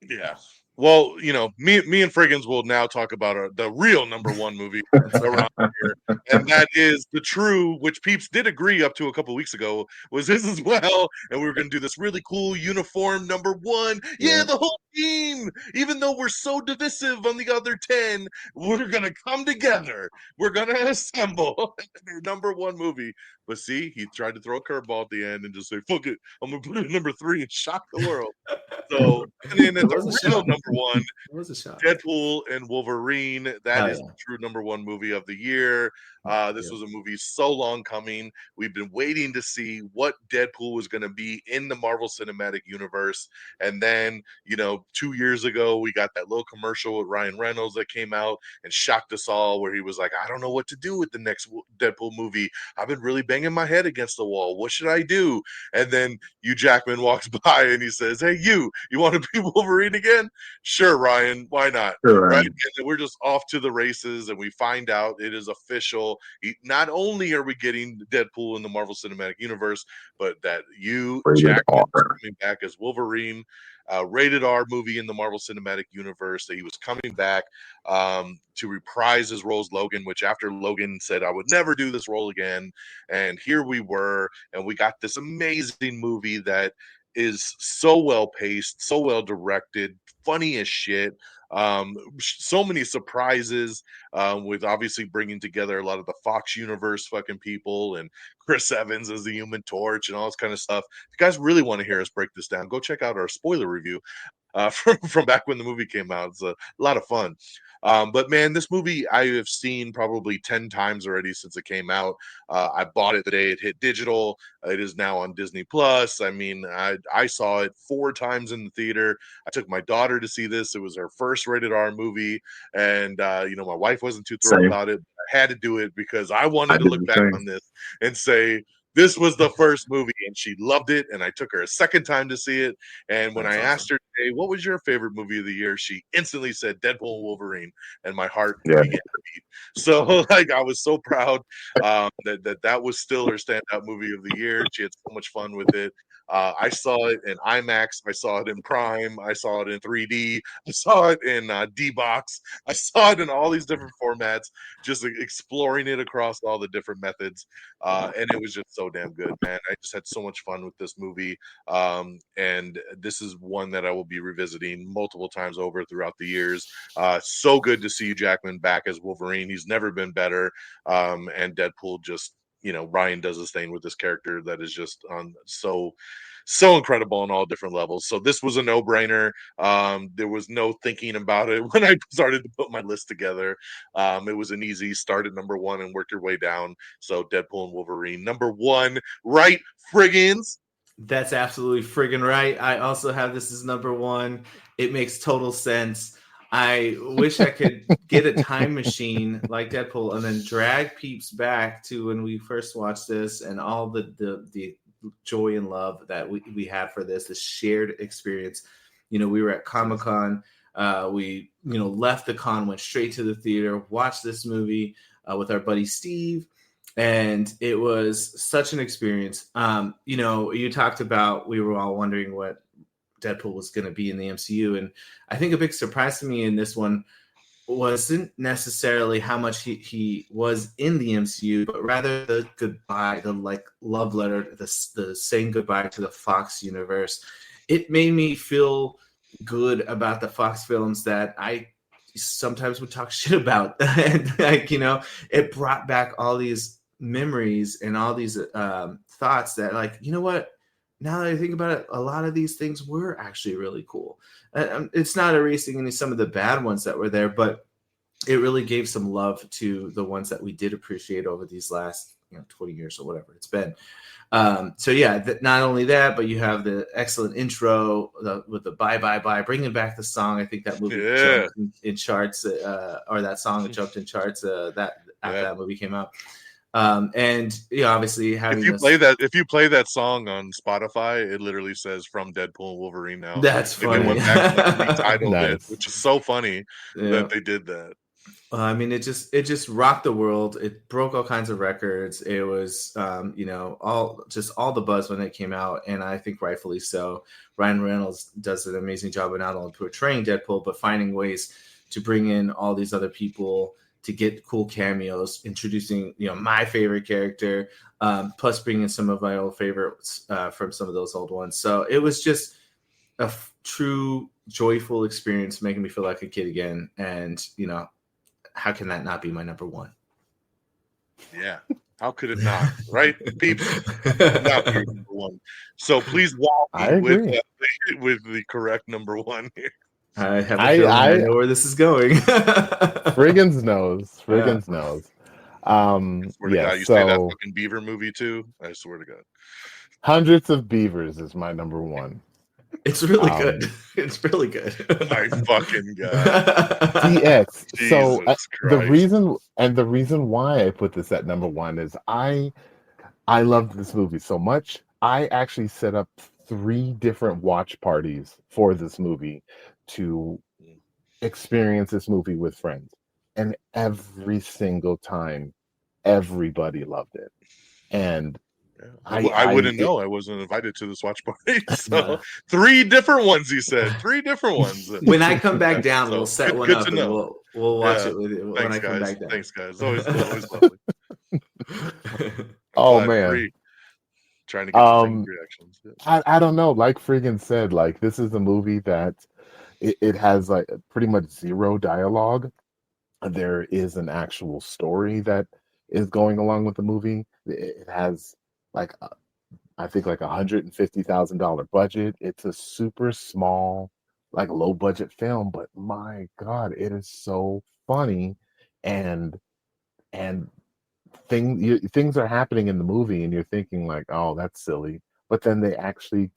Yeah. Well, me and Friggins will now talk about the real number 1 movie around here, and that is the true, which Peeps did agree up to a couple weeks ago, was his as well, and we were going to do this really cool uniform number 1. Yeah, the whole team, even though we're so divisive on the other 10, we're going to come together. We're going to assemble their number 1 movie. But see, he tried to throw a curveball at the end and just say, fuck it, I'm going to put it at number 3 and shock the world. So, and then at the real number 1, Deadpool and Wolverine. That is the true number 1 movie of the year. This was a movie so long coming. We've been waiting to see what Deadpool was going to be in the Marvel Cinematic Universe. And then, 2 years ago, we got that little commercial with Ryan Reynolds that came out and shocked us all, where he was like, I don't know what to do with the next Deadpool movie. I've been really banging my head against the wall. What should I do? And then Hugh Jackman walks by and he says, hey, you want to be Wolverine again? Sure, Ryan. Why not? Sure, right? And we're just off to the races, and we find out it is official. Not only are we getting Deadpool in the Marvel Cinematic Universe, but that Hugh Jackman is coming back as Wolverine. Rated R movie in the Marvel Cinematic Universe, that he was coming back to reprise his role as Logan, which after Logan said, I would never do this role again. And here we were, and we got this amazing movie that is so well paced, so well directed, funny as shit. So many surprises, with obviously bringing together a lot of the Fox universe fucking people and Chris Evans as the Human Torch and all this kind of stuff. If you guys really want to hear us break this down, go check out our spoiler review from back when the movie came out. It's a lot of fun. But man, this movie I have seen probably 10 times already since it came out. I bought it the day it hit digital. It is now on Disney Plus. I mean, I saw it 4 times in the theater. I took my daughter to see this. It was her first rated R movie, and my wife wasn't too thrilled Same. about it. I had to do it because I I wanted to did look the back same. on this and say this was the first movie, and she loved it. And I took her a second time to see it. And when That's I asked awesome. her today, what was your favorite movie of the year, she instantly said Deadpool and Wolverine, and my heart Yeah. began to beat. So like I was so proud that was still her standout movie of the year. She had so much fun with it. I saw it in IMAX. I saw it in Prime. I saw it in 3D. I saw it in D-Box. I saw it in all these different formats, just exploring it across all the different methods. And it was just so damn good, man. I just had so much fun with this movie. And this is one that I will be revisiting multiple times over throughout the years. So good to see Hugh Jackman back as Wolverine. He's never been better. And Deadpool just, Ryan does his thing with this character that is just so incredible on all different levels. So this was a no-brainer. There was no thinking about it when I started to put my list together. It was an easy start at number 1 and work your way down. So Deadpool and Wolverine, number 1, right, Frigginz? That's absolutely friggin' right. I also have this as number 1. It makes total sense. I wish I could get a time machine like Deadpool and then drag Peeps back to when we first watched this and all the joy and love that we had for this shared experience. We were at Comic-Con. We left the con, went straight to the theater, watched this movie with our buddy Steve. And it was such an experience. You talked about, we were all wondering what Deadpool was going to be in the MCU. And I think a big surprise to me in this one wasn't necessarily how much he was in the MCU, but rather the goodbye, the love letter, the saying goodbye to the Fox universe. It made me feel good about the Fox films that I sometimes would talk shit about. And it brought back all these memories and all these thoughts that what, now that I think about it, a lot of these things were actually really cool. It's not erasing some of the bad ones that were there, but it really gave some love to the ones that we did appreciate over these last 20 years or whatever it's been. So yeah, not only that, but you have the excellent intro with the bye bye bye, bringing back the song. I think that movie jumped in charts, or that song jumped in charts after that movie came out. And obviously having if you play that song on Spotify, it literally says from Deadpool and Wolverine now. That's funny. They went back and retitled Nice. it, which is so funny that they did that. I mean, it just rocked the world. It broke all kinds of records. It was, all the buzz when it came out, and I think rightfully so. Ryan Reynolds does an amazing job of not only portraying Deadpool, but finding ways to bring in all these other people to get cool cameos, introducing my favorite character, plus bringing some of my old favorites from some of those old ones. So it was just a true joyful experience, making me feel like a kid again. And how can that not be my number 1? Yeah. How could it not? Right? Peeps, not be number 1. So please walk me with the correct number 1 here. I have a feeling I know where this is going. Frigginz knows. Frigginz knows. I swear to God, you say that fucking beaver movie too? I swear to God. Hundreds of Beavers is my number 1. It's really good. It's really good. My fucking God. DX. So the reason why I put this at number 1 is I loved this movie so much. I actually set up 3 different watch parties for this movie to experience this movie with friends. And every single time, everybody loved it. And I wouldn't know. I wasn't invited to this watch party. So 3 different ones, you said. 3 different ones. When I come back down, we'll set one up and we'll watch it with you when I come guys. back down. Thanks, guys. Always lovely. Oh man. Trying to get the reactions. Yeah. I don't know. Like Frigginz said, this is a movie that it has pretty much 0 dialogue. There is an actual story that is going along with the movie. It has I think $150,000 budget. It's a super small like low budget film, but my God, it is so funny, and and things are happening in the movie, and you're thinking like, oh, that's silly, but then they actually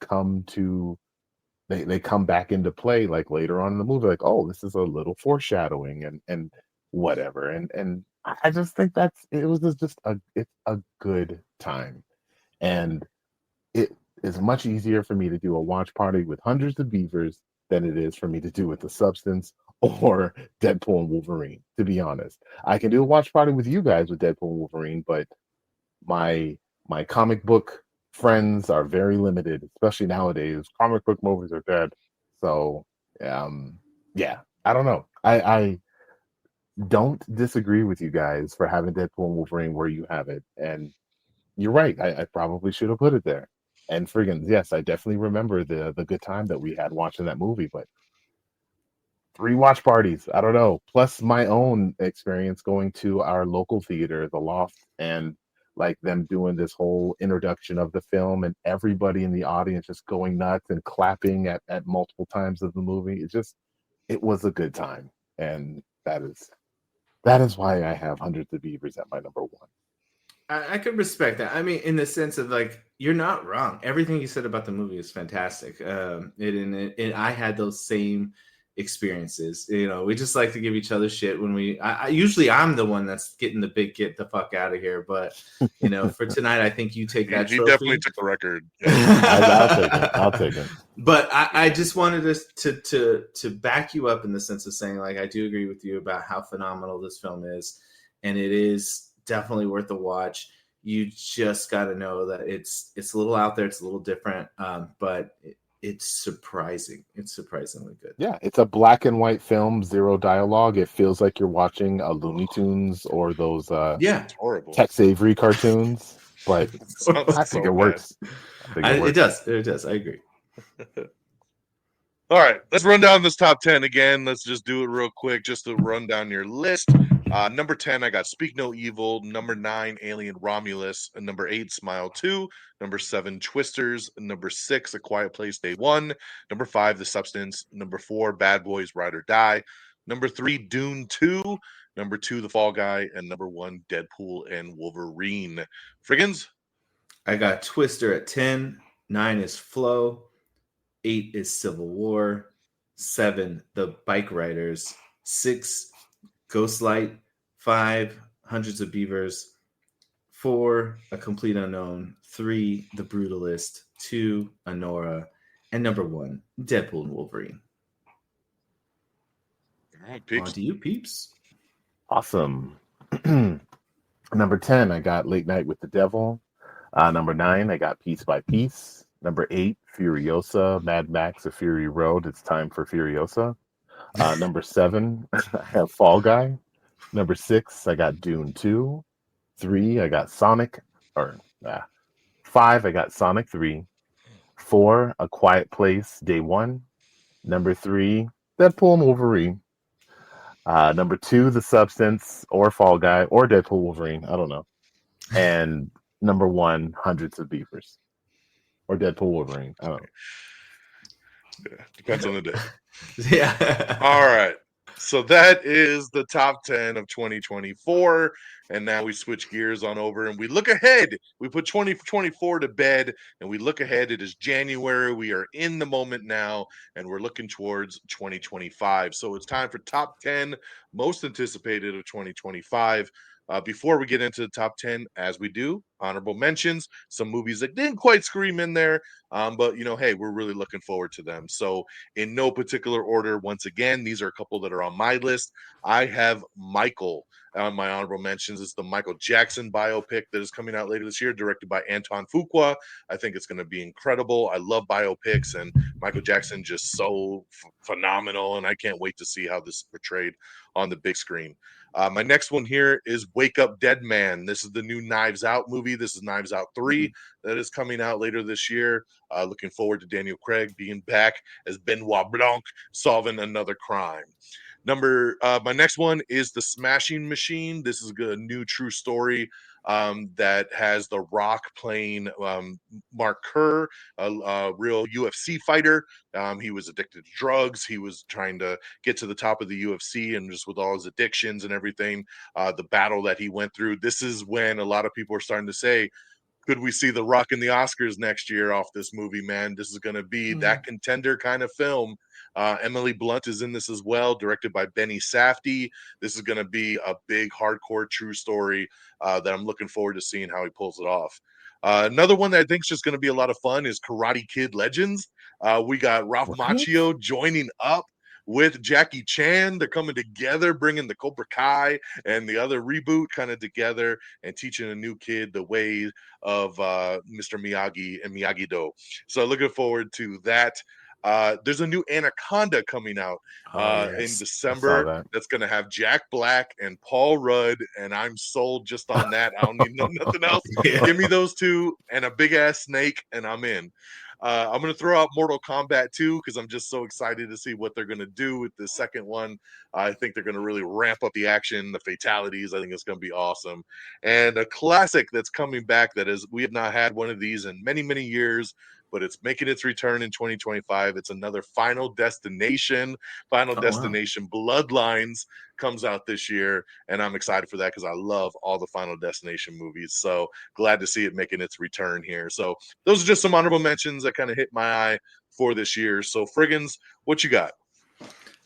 they come back into play like later on in the movie, like, oh, this is a little foreshadowing and whatever, and I just think it was just it's a good time, and it is much easier for me to do a watch party with hundreds of beavers than it is for me to do with the substance or Deadpool and Wolverine. To be honest, I can do a watch party with you guys with Deadpool and Wolverine, but my comic book friends are very limited, especially nowadays. Comic book movies are dead. So yeah, I don't know. I don't disagree with you guys for having Deadpool and Wolverine where you have it. And you're right. I probably should have put it there. And friggin', yes, I definitely remember the good time that we had watching that movie, but 3 watch parties. I don't know. Plus my own experience going to our local theater, the Loft, and like them doing this whole introduction of the film and everybody in the audience just going nuts and clapping at multiple times of the movie. It was a good time. And that is why I have Hundreds of Beavers at my number one. I could respect that. I mean, in the sense of like, you're not wrong. Everything you said about the movie is fantastic. I had those same experiences. You know, we just like to give each other shit when usually I'm the one that's getting the big get the fuck out of here. But you know, for tonight, I think you take that He trophy. definitely took the record. I'll take it. But I just wanted us to back you up in the sense of saying, like, I do agree with you about how phenomenal this film is, and it is definitely worth a watch. You just got to know that it's a little out there, it's a little different, but it's surprising. It's surprisingly good. Yeah, it's a black and white film, 0 dialogue. It feels like you're watching a Looney Tunes or those It's horrible. Tex Avery cartoons, but I think it works. It does. It does. I agree. All right, let's run down this top 10 again. Let's just do it real quick, just to run down your list. Number 10, I got Speak No Evil. Number 9, Alien Romulus. And number 8, Smile 2. Number 7, Twisters. Number 6, A Quiet Place Day 1. Number 5, The Substance. Number 4, Bad Boys Ride or Die. Number 3, Dune 2. Number 2, The Fall Guy. And number 1, Deadpool and Wolverine. Frigginz? I got Twister at 10. 9 is Flow. 8 is Civil War. 7, The Bike Riders. 6, Ghostlight. 5, Hundreds of Beavers. 4, A Complete Unknown. 3, The Brutalist. 2, Anora. And number 1, Deadpool and Wolverine. All right, Peeps. On to you, Peeps. Awesome. Number 10, I got Late Night with the Devil. Number 9, I got Piece by Piece. Number 8, Furiosa, Mad Max, A Fury Road. It's time for Furiosa. Number 7, I have Fall Guy. Number 6, I got Dune 2. 3, I got 5, I got Sonic 3. 4, A Quiet Place, Day 1. Number 3, Deadpool and Wolverine. Number 2, The Substance, or Fall Guy, or Deadpool Wolverine. I don't know. And number 1, Hundreds of Beavers. Or Deadpool Wolverine. I don't know. Yeah, depends on the day. Yeah. All right. So that is the top 10 of 2024. And now we switch gears on over and we look ahead. We put 2024 to bed and we look ahead. It is January. We are in the moment now and we're looking towards 2025. So it's time for top 10 most anticipated of 2025. Before we get into the top 10, as we do, honorable mentions, some movies that didn't quite scream in there, but, you know, hey, we're really looking forward to them. So in no particular order, once again, these are a couple that are on my list. I have Michael on my honorable mentions. It's the Michael Jackson biopic that is coming out later this year, directed by Anton Fuqua. I think it's going to be incredible. I love biopics, and Michael Jackson just so phenomenal, and I can't wait to see how this is portrayed on the big screen. My next one here is Wake Up Dead Man. This is the new Knives Out movie. This is Knives Out 3 that is coming out later this year. Looking forward to Daniel Craig being back as Benoit Blanc solving another crime. My next one is The Smashing Machine. This is a new true story that has The Rock playing Mark Kerr, a real UFC fighter. He was addicted to drugs. He was trying to get to the top of the UFC, and just with all his addictions and everything, the battle that he went through. This is when a lot of people are starting to say, could we see The Rock in the Oscars next year off this movie, man? This is going to be that contender kind of film. Emily Blunt is in this as well, directed by Benny Safdie. This is going to be a big, hardcore, true story that I'm looking forward to seeing how he pulls it off. Another one that I think is just going to be a lot of fun is Karate Kid Legends. We got Ralph Macchio joining up with Jackie Chan. They're coming together, bringing the Cobra Kai and the other reboot kind of together and teaching a new kid the ways of Mr. Miyagi and Miyagi-Do. So looking forward to that. There's a new Anaconda coming out in December that's going to have Jack Black and Paul Rudd, and I'm sold just on that. I don't need nothing else. Give me those two and a big-ass snake, and I'm in. I'm going to throw out Mortal Kombat 2 because I'm just so excited to see what they're going to do with the second one. I think they're going to really ramp up the action, the fatalities. I think it's going to be awesome. And a classic that's coming back that is, we have not had one of these in many, many years, but it's making its return in 2025. It's another Final Destination. Bloodlines comes out this year, and I'm excited for that because I love all the Final Destination movies. So glad to see it making its return here. So those are just some honorable mentions that kind of hit my eye for this year. So Frigginz, what you got?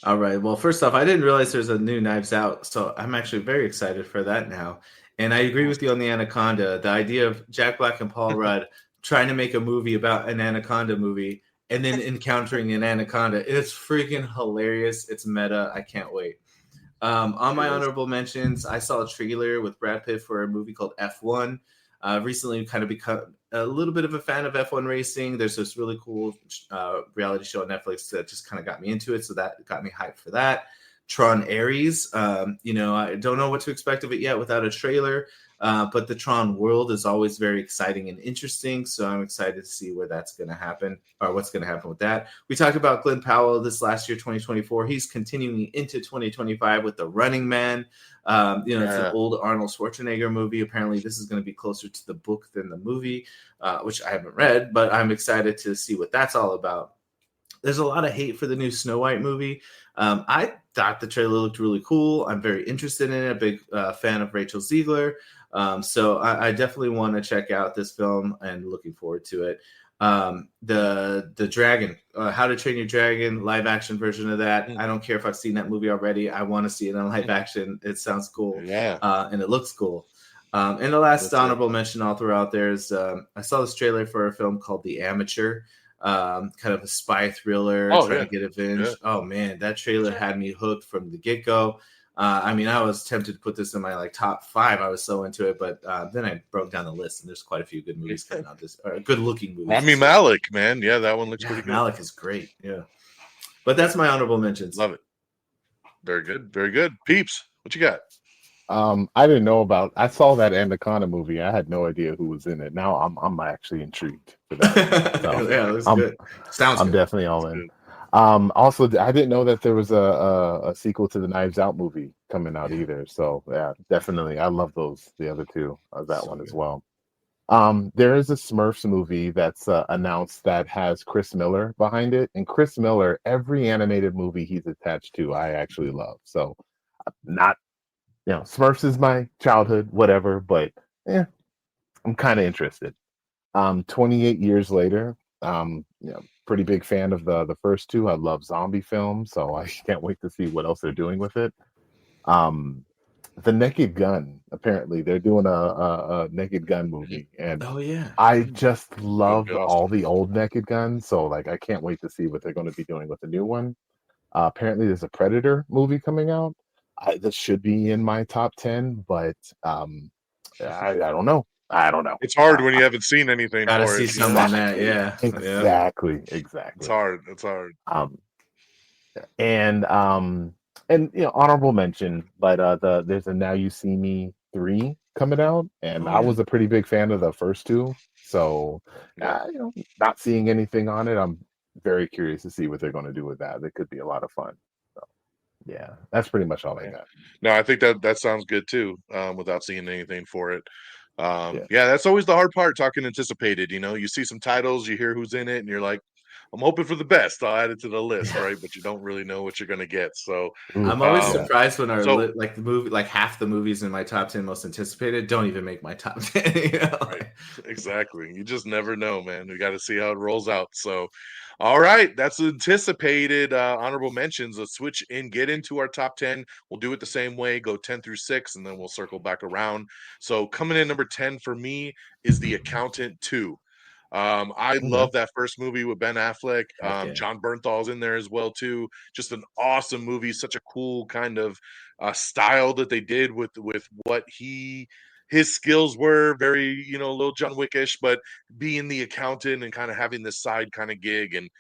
All right. Well, first off, I didn't realize there's a new Knives Out, so I'm actually very excited for that now. And I agree with you on the Anaconda. The idea of Jack Black and Paul Rudd trying to make a movie about an Anaconda movie and then encountering an Anaconda. It's freaking hilarious. It's meta. I can't wait. On my honorable mentions, I saw a trailer with Brad Pitt for a movie called F1. Recently kind of become a little bit of a fan of F1 racing. There's this really cool reality show on Netflix that just kind of got me into it. So that got me hyped for that. Tron Ares, I don't know what to expect of it yet without a trailer. But the Tron world is always very exciting and interesting. So I'm excited to see where that's going to happen or what's going to happen with that. We talked about Glenn Powell this last year, 2024. He's continuing into 2025 with The Running Man. It's an old Arnold Schwarzenegger movie. Apparently this is going to be closer to the book than the movie, which I haven't read, but I'm excited to see what that's all about. There's a lot of hate for the new Snow White movie. I thought the trailer looked really cool. I'm very interested in it. A big fan of Rachel Ziegler. So I definitely want to check out this film and looking forward to it. The Dragon, How to Train Your Dragon, live action version of that. I don't care if I've seen that movie already. I want to see it in live action. It sounds cool. And it looks cool. And the last honorable mention I'll throw out there is I saw this trailer for a film called The Amateur. Kind of a spy thriller, trying to get revenge. Oh man, that trailer had me hooked from the get-go. I was tempted to put this in my top 5. I was so into it, but then I broke down the list, and there's quite a few good movies coming out good-looking movies. Rami Malek, man, that one looks pretty good. Malek is great, But that's my honorable mentions. Love it. Very good, very good. Peeps, what you got? I didn't know about. I saw that Anaconda movie. I had no idea who was in it. Now I'm actually intrigued for that. So, it looks good. Sounds I'm good. definitely all in. Also, I didn't know that there was a sequel to the Knives Out movie coming out either. So yeah, definitely. I love the other two. That one as well. There is a Smurfs movie that's announced that has Chris Miller behind it, and Chris Miller, every animated movie he's attached to, I actually love. So not. Smurfs is my childhood, whatever, but I'm kind of interested. 28 years later, pretty big fan of the first two. I love zombie films, so I can't wait to see what else they're doing with it. The Naked Gun, apparently they're doing a Naked Gun movie, and I just love all the old Naked Guns, so I can't wait to see what they're going to be doing with the new one. Apparently there's a Predator movie coming out. This should be in my top 10, but I don't know. It's hard when you haven't seen anything. Gotta see something on that, Exactly. It's hard. And honorable mention, but there's a Now You See Me 3 coming out, and I was a pretty big fan of the first two, so not seeing anything on it, I'm very curious to see what they're going to do with that. It could be a lot of fun. Yeah, that's pretty much all I got. No, I think that sounds good too. Without seeing anything for it, Yeah, that's always the hard part, talking anticipated. You see some titles, you hear who's in it, and you're like, I'm hoping for the best. I'll add it to the list, right? But you don't really know what you're gonna get. So I'm always yeah. surprised when So- like the movie, like half the movies in my top 10 most anticipated don't even make my top 10. You know? Right. Exactly. You just never know, man. We got to see how it rolls out. So, all right, that's anticipated honorable mentions. Let's switch and get into our top 10. We'll do it the same way, go 10 through 6, and then we'll circle back around. So, coming in number 10 for me is The Accountant 2. I love that first movie with Ben Affleck. Yeah. John Bernthal's in there as well too. Just an awesome movie. Such a cool kind of style that they did with what his skills were. Very, a little John Wickish, but being the accountant and kind of having this side kind of gig. And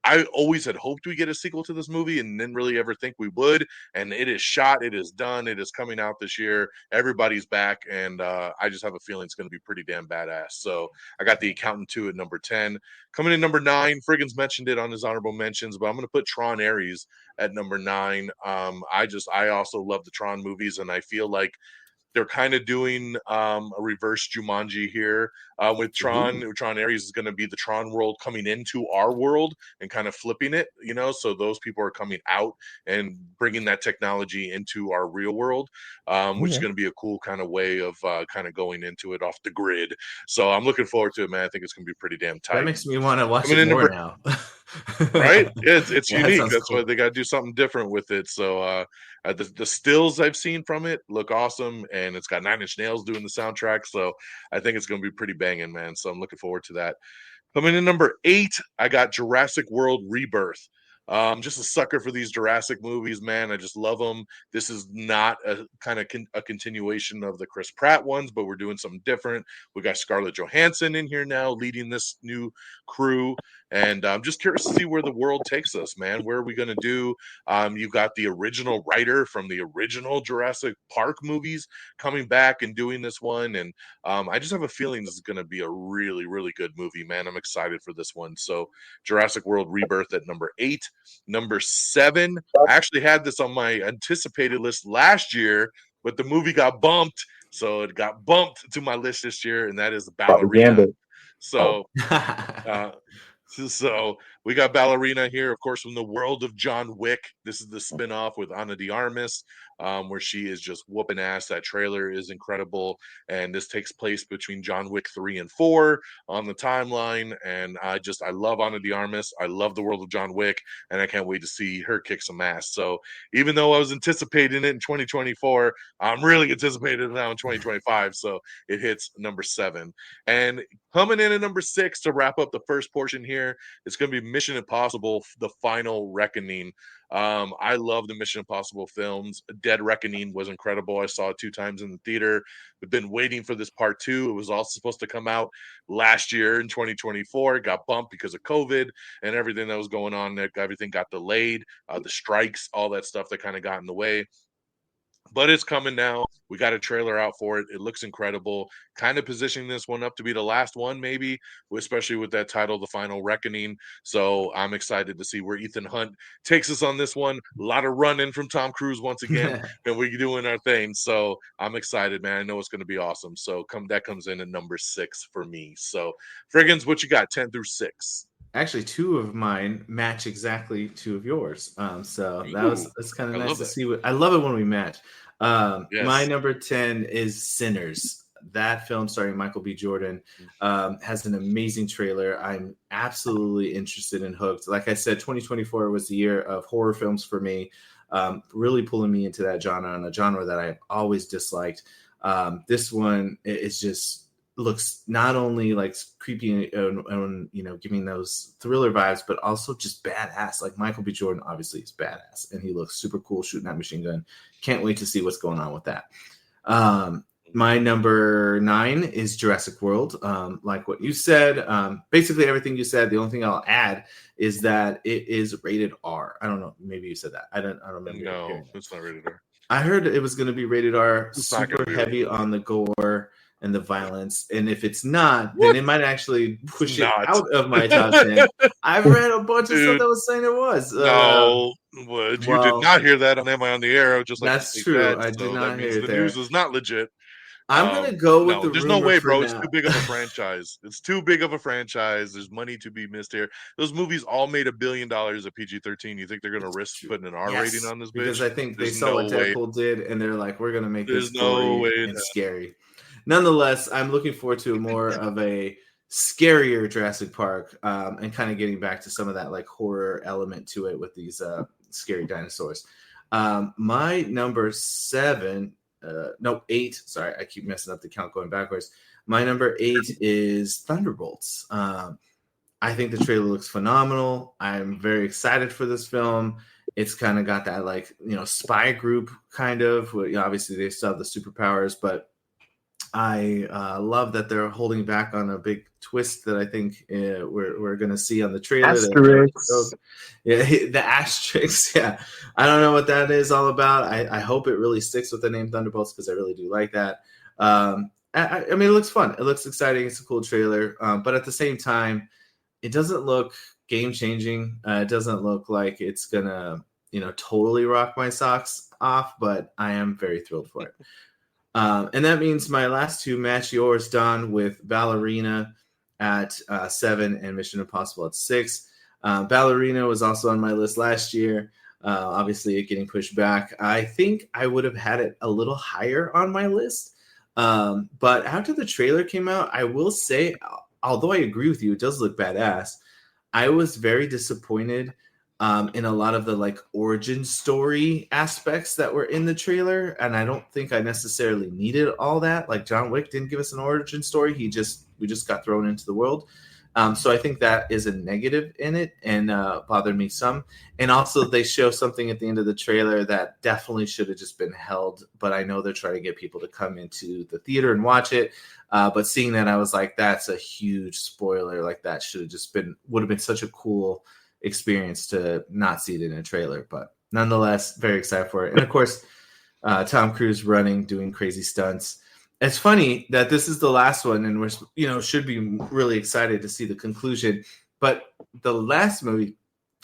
I always had hoped we get a sequel to this movie and didn't really ever think we would. And it is shot, it is done, it is coming out this year. Everybody's back, and I just have a feeling it's going to be pretty damn badass. So I got The Accountant 2 at number 10. Coming in number 9, Frigginz mentioned it on his honorable mentions, but I'm going to put Tron Ares at number 9. I also love the Tron movies, and I feel like they're kind of doing a reverse Jumanji here with Tron. Tron Ares is going to be the Tron world coming into our world and kind of flipping it, so those people are coming out and bringing that technology into our real world, which is going to be a cool kind of way of kind of going into it off the grid. So I'm looking forward to it, man. I think it's going to be pretty damn tight. That makes me want to watch it more now. Right? It's Yeah, unique. That's cool. why they got to do something different with it. So the stills I've seen from it look awesome, and it's got 9 Inch Nails doing the soundtrack. So I think it's going to be pretty banging, man. So I'm looking forward to that. Coming in number 8, I got Jurassic World Rebirth. Just a sucker for these Jurassic movies, man. I just love them. This is not a kind of a continuation of the Chris Pratt ones, but we're doing something different. We got Scarlett Johansson in here now leading this new crew. And I'm just curious to see where the world takes us, man. Where are we going to do? You've got the original writer from the original Jurassic Park movies coming back and doing this one. And I just have a feeling this is going to be a really, really good movie, man. I'm excited for this one. So Jurassic World Rebirth at number 8. Number 7, I actually had this on my anticipated list last year, but the movie got bumped. So it got bumped to my list this year, and that is Ballerina. So So we got Ballerina here, of course, from the world of John Wick. This is the spinoff with Ana de Armas, where she is just whooping ass. That trailer is incredible. And this takes place between John Wick 3 and 4 on the timeline. And I love Ana de Armas. I love the world of John Wick, and I can't wait to see her kick some ass. So even though I was anticipating it in 2024, I'm really anticipating it now in 2025. So it hits number 7. And coming in at number 6 to wrap up the first portion here, it's going to be Mission Impossible: The Final Reckoning. I love the Mission Impossible films. Dead Reckoning was incredible. I saw it 2 times in the theater. We've been waiting for this part 2. It was also supposed to come out last year in 2024. It got bumped because of COVID and everything that was going on. Everything got delayed. The strikes, all that stuff that kind of got in the way. But it's coming now. We got a trailer out for it. It looks incredible. Kind of positioning this one up to be the last one, maybe, especially with that title, The Final Reckoning. So I'm excited to see where Ethan Hunt takes us on this one. A lot of running from Tom Cruise once again, and we're doing our thing. So I'm excited, man. I know it's going to be awesome. So that comes in at number 6 for me. So Frigginz, what you got? 10 through 6. Actually, 2 of mine match exactly 2 of yours. So that's kind of nice to see. I love it when we match. Yes. My number 10 is Sinners. That film starring Michael B. Jordan has an amazing trailer. I'm absolutely interested and hooked. Like I said, 2024 was the year of horror films for me, really pulling me into that genre, and a genre that I've always disliked. This one is just looks not only like creepy and giving those thriller vibes, but also just badass. Like Michael B. Jordan obviously is badass, and he looks super cool shooting that machine gun. Can't wait to see what's going on with that. My number 9 is Jurassic World. Like what you said, basically everything you said. The only thing I'll add is that it is rated R. I don't know. Maybe you said that. I don't remember. No, it's not rated R. I heard it was going to be rated R, It's super heavy on the gore and the violence. And if it's not, then it might actually push it out of my top 10. I've read a bunch of stuff that was saying it was. No, you did not hear that on Am I on the Air? Just like that's true. I did not hear the news is not legit. I'm gonna go with no, the there's no rumor way, for bro. It's now. too big of a franchise. It's too big of a franchise. There's money to be missed here. Those movies all made $1 billion at PG-13. You think they're gonna risk putting an R rating on this bitch? Because I think they There's saw what no way. Deadpool did, and they're like, we're gonna make There's this no gory way. and scary. Nonetheless, I'm looking forward to more of a scarier Jurassic Park, and kind of getting back to some of that like horror element to it with these scary dinosaurs. My number 7, no 8. Sorry, I keep messing up the count going backwards. My number 8 is Thunderbolts. I think the trailer looks phenomenal. I'm very excited for this film. It's kind of got that like, spy group kind of. Obviously, they still have the superpowers, but I love that they're holding back on a big twist that I think we're going to see on the trailer. Asterix. Yeah, the asterisk. Yeah, I don't know what that is all about. I hope it really sticks with the name Thunderbolts because I really do like that. I mean, it looks fun. It looks exciting. It's a cool trailer, but at the same time, it doesn't look game changing. It doesn't look like it's gonna, totally rock my socks off. But I am very thrilled for it. And that means my last 2 match yours, Don, with Ballerina at 7 and Mission Impossible at 6. Ballerina was also on my list last year. Obviously, it getting pushed back. I think I would have had it a little higher on my list. But after the trailer came out, I will say, although I agree with you, it does look badass. I was very disappointed in a lot of the like origin story aspects that were in the trailer, and I don't think I necessarily needed all that. Like John Wick didn't give us an origin story; we just got thrown into the world. So I think that is a negative in it and bothered me some. And also they show something at the end of the trailer that definitely should have just been held. But I know they're trying to get people to come into the theater and watch it. But seeing that, I was like, that's a huge spoiler. Like that would have been such a cool experience to not see it in a trailer. But nonetheless, very excited for it. And of course, Tom Cruise running, doing crazy stunts. It's funny that this is the last one, and we're should be really excited to see the conclusion. But the last movie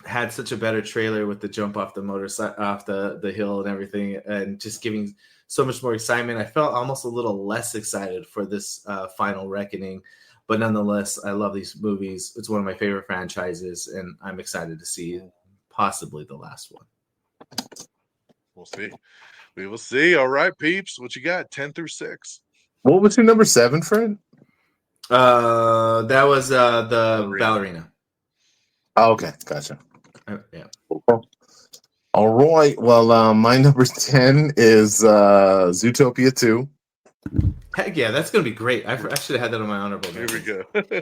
had such a better trailer with the jump off the motorcycle, off the hill, and everything, and just giving so much more excitement. I felt almost a little less excited for this final reckoning, but nonetheless, I love these movies. It's one of my favorite franchises, and I'm excited to see possibly the last one. We'll see. We will see. All right, peeps, what you got? 10 through 6. What was your number 7, Fred? That was the Ballerina. Oh, okay, gotcha. Yeah. All right. Well, my number 10 is Zootopia 2. Heck yeah, that's gonna be great. I should have had that on my honorable mention. Here we go.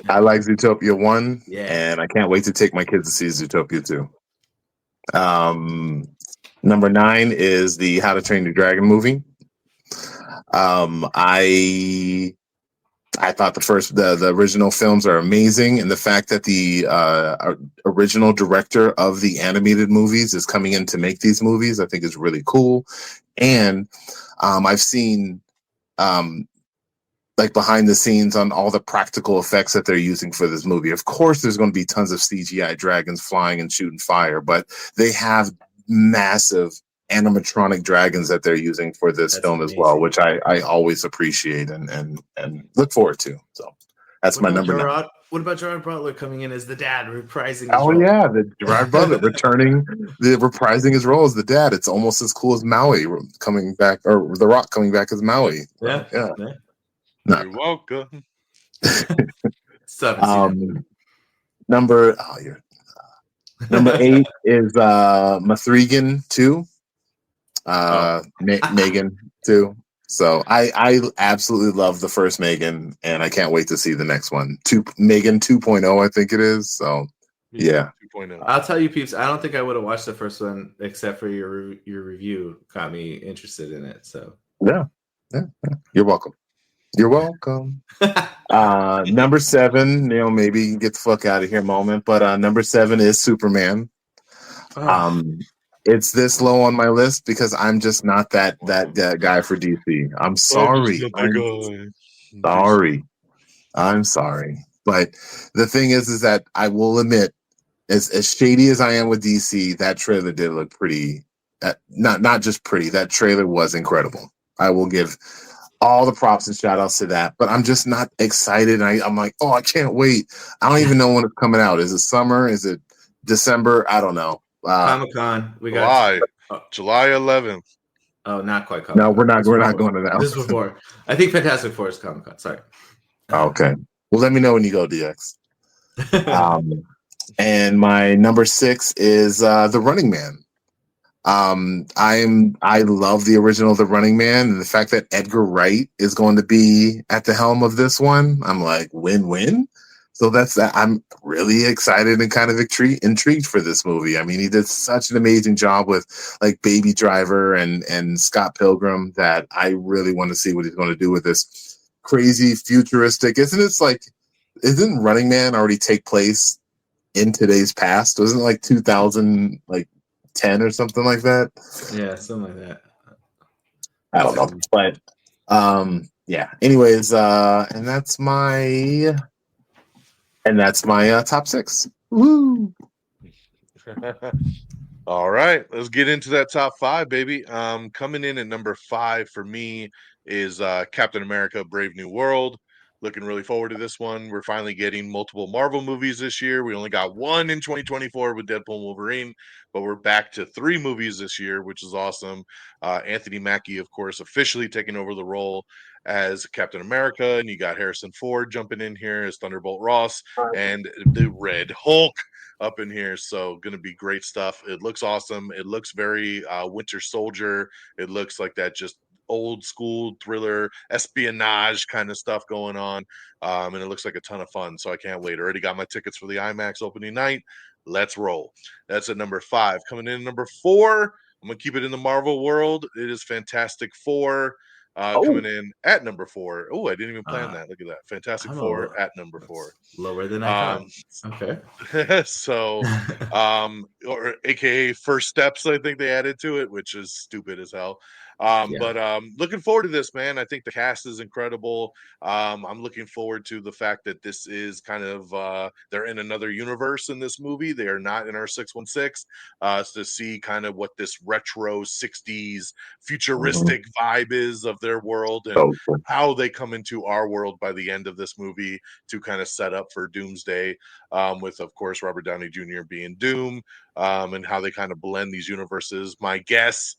I like Zootopia 1, Yeah. and I can't wait to take my kids to see Zootopia 2. Number 9 is the How to Train Your Dragon movie. I thought the original films are amazing, and the fact that the original director of the animated movies is coming in to make these movies, I think is really cool. And I've seen like behind the scenes on all the practical effects that they're using for this movie. Of course, there's going to be tons of CGI dragons flying and shooting fire, but they have massive animatronic dragons that they're using for this film amazing as well, which I always appreciate and look forward to. So that's my number 9. What about Gerard Butler coming in as the dad, reprising his role? Yeah, the Gerard Butler reprising his role as the dad. It's almost as cool as Maui coming back, or The Rock coming back as Maui. Yeah. You're welcome. Number 8 is Mathregan 2. Megan 2. So I absolutely love the first Megan, and I can't wait to see the next one. Megan 2.0, I think it is. So yeah. 2.0. I'll tell you, peeps, I don't think I would have watched the first one except for your review got me interested in it. So yeah. You're welcome. Number 7, maybe you can get the fuck out of here moment, but number 7 is Superman. It's this low on my list because I'm just not that guy for DC. I'm sorry. I'm sorry. But the thing is that I will admit, as shady as I am with DC, that trailer did look pretty. Not just pretty. That trailer was incredible. I will give all the props and shout outs to that. But I'm just not excited. I'm like, oh, I can't wait. I don't even know when it's coming out. Is it summer? Is it December? I don't know. Comic-Con. We got July 11th. Oh, not quite No, Comic-Con. we're not going to that. This is before. I think Fantastic Four is Comic-Con. Sorry. Okay. Well, let me know when you go, DX. And my number 6 is The Running Man. I love the original The Running Man, and the fact that Edgar Wright is going to be at the helm of this one, I'm like win-win. So that's that. I'm really excited and kind of intrigued for this movie. I mean, he did such an amazing job with like Baby Driver and Scott Pilgrim that I really want to see what he's going to do with this crazy futuristic. Isn't Running Man already take place in today's past? Wasn't it like 2000 like 10 or something like that? Yeah, something like that. I don't know. But yeah. Anyways, and that's my top 6. Woo! All right, let's get into that top 5, baby. Coming in at number 5 for me is Captain America: Brave New World. Looking really forward to this one. We're finally getting multiple Marvel movies this year. We only got one in 2024 with Deadpool and Wolverine, but we're back to 3 movies this year, which is awesome. Anthony Mackie, of course, officially taking over the role as Captain America, and you got Harrison Ford jumping in here as Thunderbolt Ross and the Red Hulk up in here. So going to be great stuff. It looks awesome. It looks very Winter Soldier. It looks like that just old school thriller espionage kind of stuff going on, and it looks like a ton of fun. So I can't wait. Already got my tickets for the IMAX opening night. Let's roll. That's at number 5. Coming in at number 4, I'm gonna keep it in the Marvel world. It is Fantastic Four. Coming in at number 4. Oh, I didn't even plan that. Look at that. Fantastic Four at number 4. Lower than I thought. Okay. So, or AKA First Steps, I think they added to it, which is stupid as hell. But looking forward to this, man. I think the cast is incredible. I'm looking forward to the fact that this is kind of they're in another universe in this movie. They are not in our 616. To see kind of what this retro 60s futuristic vibe is of their world and how they come into our world by the end of this movie to kind of set up for Doomsday, with, of course, Robert Downey Jr. being Doom, and how they kind of blend these universes. My guess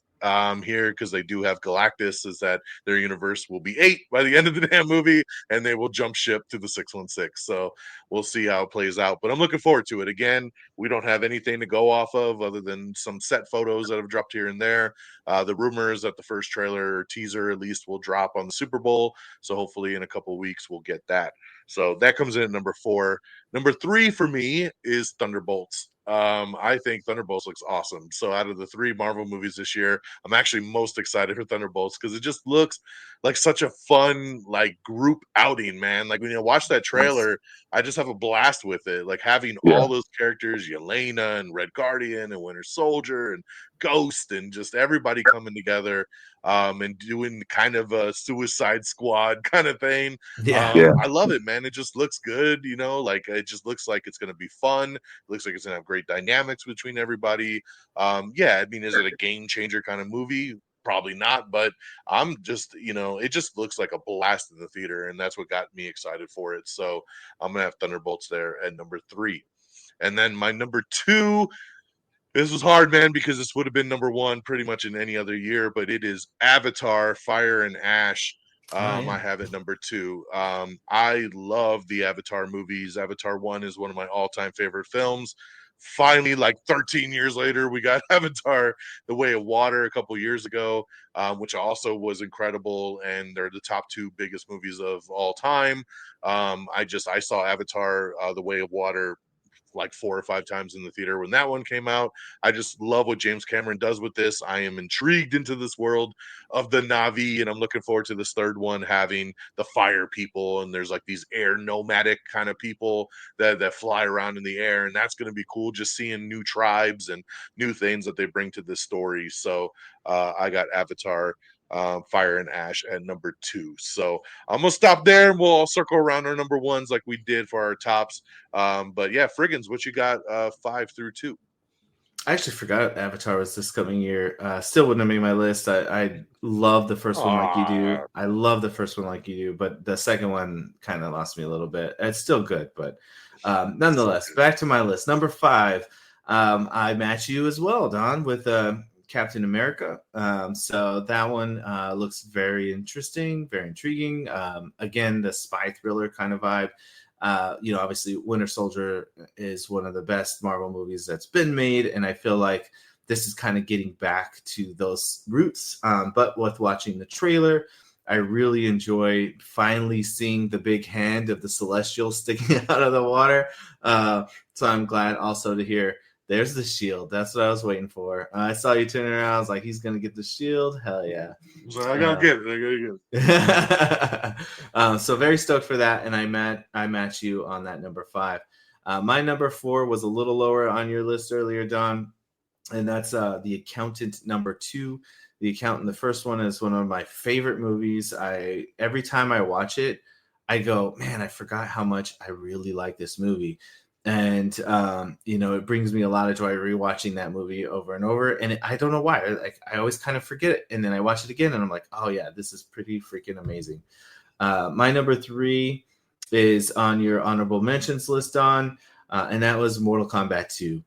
here, because they do have Galactus, is that their universe will be 8 by the end of the damn movie, and they will jump ship to the 616. So we'll see how it plays out. But I'm looking forward to it. Again, we don't have anything to go off of other than some set photos that have dropped here and there. The rumor is that the first trailer or teaser at least will drop on the Super Bowl. So hopefully in a couple of weeks we'll get that. So that comes in at number 4. Number 3 for me is Thunderbolts. I think Thunderbolts looks awesome. So out of the 3 Marvel movies this year, I'm actually most excited for Thunderbolts because it just looks like such a fun like group outing, man. Like when you watch that trailer, I just have a blast with it. Like having all those characters, Yelena and Red Guardian and Winter Soldier and Ghost and just everybody coming together and doing kind of a Suicide Squad kind of thing. I love it, man. It just looks good, like it just looks like it's going to be fun. It looks like it's going to have great dynamics between everybody. I mean, is it a game changer kind of movie? Probably not, but I'm just, it just looks like a blast in the theater, and that's what got me excited for it. So I'm gonna have Thunderbolts there at number 3. And then my number 2, this was hard, man, because this would have been number 1 pretty much in any other year, but it is Avatar: Fire and Ash. I have it number 2. I love the Avatar movies. Avatar 1 is one of my all-time favorite films. Finally, like 13 years later, we got Avatar: The Way of Water a couple years ago, which also was incredible, and they're the top 2 biggest movies of all time. I saw Avatar: The Way of Water like 4 or 5 times in the theater when that one came out. I just love what James Cameron does with this. I am intrigued into this world of the Na'vi, and I'm looking forward to this third one having the fire people, and there's like these air nomadic kind of people that fly around in the air, and that's going to be cool, just seeing new tribes and new things that they bring to this story. So I got Avatar Fire and Ash at number 2. So I'm gonna stop there, and we'll circle around our number ones like we did for our tops. But yeah, Frigginz, what you got 5 through 2? I actually forgot Avatar was this coming year. Still wouldn't have made my list. I love the first one like you do. I love the first one like you do, but the second one kind of lost me a little bit. It's still good, but nonetheless, back to my list. Number 5, I match you as well, Don, with Captain America. So that one looks very interesting, very intriguing. Again, the spy thriller kind of vibe. Obviously Winter Soldier is one of the best Marvel movies that's been made, and I feel like this is kind of getting back to those roots. But with watching the trailer, I really enjoy finally seeing the big hand of the Celestial sticking out of the water. So I'm glad also to hear there's the shield. That's what I was waiting for. I saw you turn around. I was like, he's going to get the shield. Hell yeah. So I got to get it. So very stoked for that. And I match you on that number 5. My number 4 was a little lower on your list earlier, Don. And that's The Accountant number 2. The Accountant, the first one, is one of my favorite movies. Every time I watch it, I go, man, I forgot how much I really like this movie. And, it brings me a lot of joy rewatching that movie over and over. And I don't know why. I always kind of forget it. And then I watch it again and I'm like, oh, yeah, this is pretty freaking amazing. My number 3 is on your honorable mentions list, Don. And that was Mortal Kombat 2.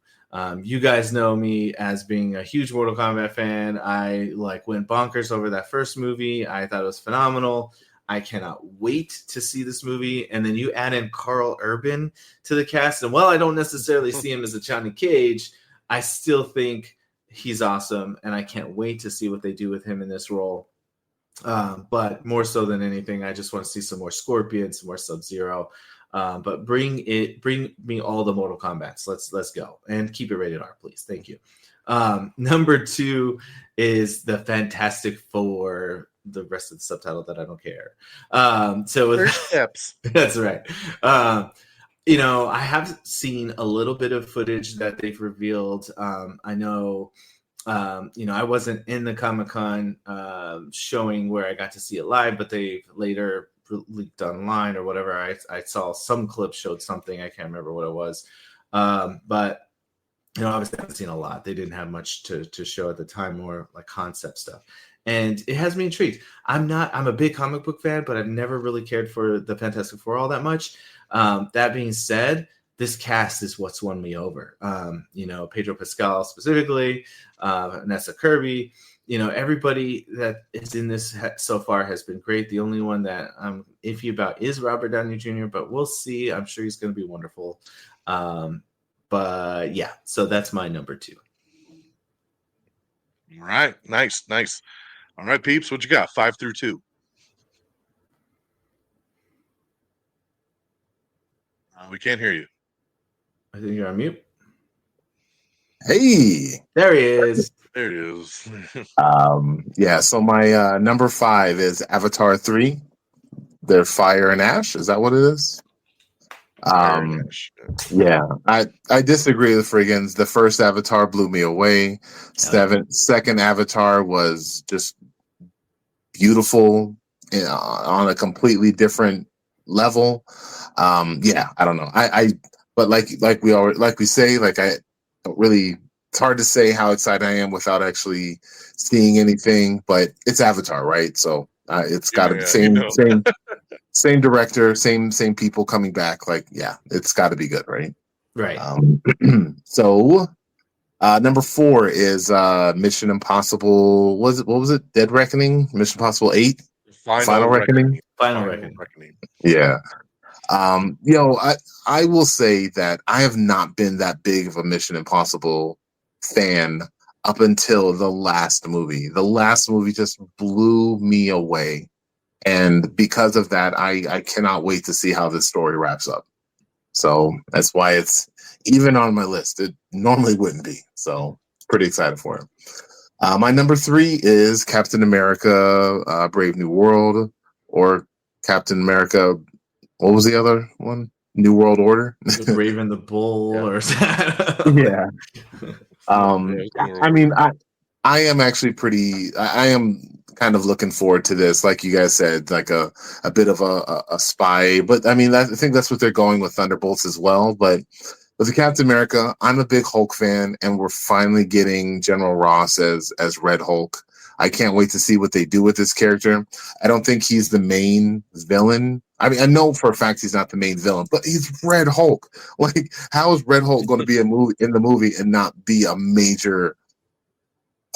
You guys know me as being a huge Mortal Kombat fan. I went bonkers over that first movie. I thought it was phenomenal. I cannot wait to see this movie. And then you add in Carl Urban to the cast. And while I don't necessarily see him as a Johnny Cage, I still think he's awesome. And I can't wait to see what they do with him in this role. But more so than anything, I just want to see some more Scorpion, some more Sub-Zero. But bring me all the Mortal Kombats. Let's go. And keep it rated R, please. Thank you. Number 2 is the Fantastic Four. The rest of the subtitle that I don't care. So steps. That's right. I have seen a little bit of footage that they've revealed. I know, I wasn't in the Comic-Con showing where I got to see it live, but they later leaked online or whatever. I saw some clips showed something. I can't remember what it was. But obviously I haven't seen a lot. They didn't have much to show at the time, more like concept stuff. And it has me intrigued. I'm a big comic book fan, but I've never really cared for the Fantastic Four all that much. That being said, this cast is what's won me over. Pedro Pascal specifically, Vanessa Kirby, everybody that is in this so far has been great. The only one that I'm iffy about is Robert Downey Jr., but we'll see. I'm sure he's going to be wonderful. But yeah, so that's my number 2. All right. Nice. All right, Peeps, what you got? 5 through 2. We can't hear you. I think you're on mute. Hey, there he is. There it is. So my number 5 is Avatar 3. Their Fire and Ash. Is that what it is? Yeah, I disagree with Frigginz. The first Avatar blew me away. Second Avatar was just beautiful on a completely different level. I don't know. But like we say, I don't really. It's hard to say how excited I am without actually seeing anything. But it's Avatar, right? So it's got the same director, same people coming back. It's got to be good, right? Right. So number 4 is Mission Impossible. What was it? Dead Reckoning? Mission Impossible 8? Final Reckoning? Final Reckoning. Yeah. I will say that I have not been that big of a Mission Impossible fan up until the last movie. The last movie just blew me away. And because of that, I cannot wait to see how this story wraps up. So that's why it's even on my list. It normally wouldn't be. So pretty excited for it. My number 3 is Captain America, Brave New World, or Captain America. What was the other one? New World Order. Brave and the Bull, or yeah. I mean, I am actually I am kind of looking forward to this. Like you guys said, like a bit of a spy. But I mean, I think that's what they're going with Thunderbolts as well. But With the Captain America, I'm a big Hulk fan, and we're finally getting General Ross as Red Hulk. I can't wait to see what they do with this character. I don't think he's the main villain. I mean, I know for a fact he's not the main villain, but he's Red Hulk. Like, how is Red Hulk going to be in the movie and not be a major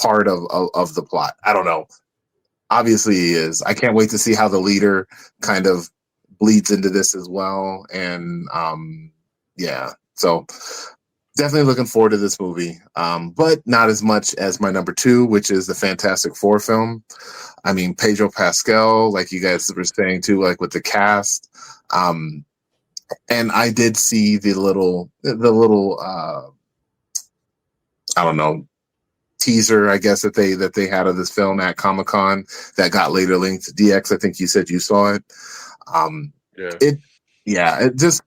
part of the plot? I don't know. Obviously, he is. I can't wait to see how the leader kind of bleeds into this as well. And yeah, so definitely looking forward to this movie, but not as much as my number 2, which is the Fantastic Four film. I mean, Pedro Pascal, like you guys were saying too, like with the cast. And I did see the little I don't know, teaser, I guess, that they had of this film at Comic-Con that got later linked to DX. I think you said you saw it. It just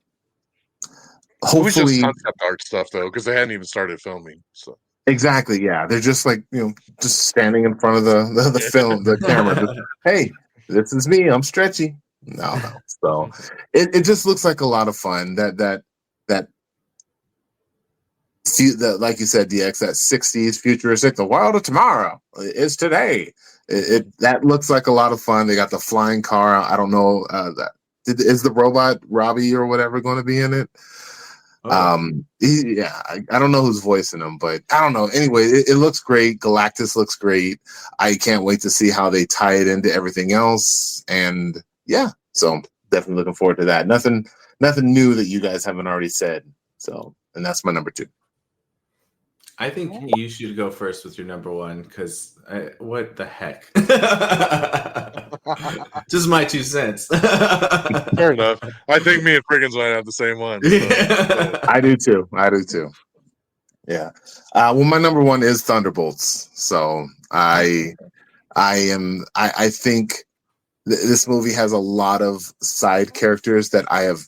It was hopefully just concept art stuff though, because they hadn't even started filming. So exactly, yeah, they're just like, just standing in front of the film, the camera. Just, hey, this is me. I'm stretchy. No. So it just looks like a lot of fun. That like you said, DX, that 60s futuristic, the world of tomorrow is today. That looks like a lot of fun. They got the flying car. I don't know. Is the robot Robbie or whatever going to be in it? I don't know who's voicing him, but I don't know. Anyway, it looks great. Galactus looks great. I can't wait to see how they tie it into everything else. And yeah, so definitely looking forward to that. Nothing new that you guys haven't already said. So, and that's my number 2. I think you should go first with your number 1 because what the heck? Just my 2 cents. fair enough. I think me and Frigginz might have the same one. So. I do too. Yeah. Well, my number 1 is Thunderbolts. So I think this movie has a lot of side characters that I have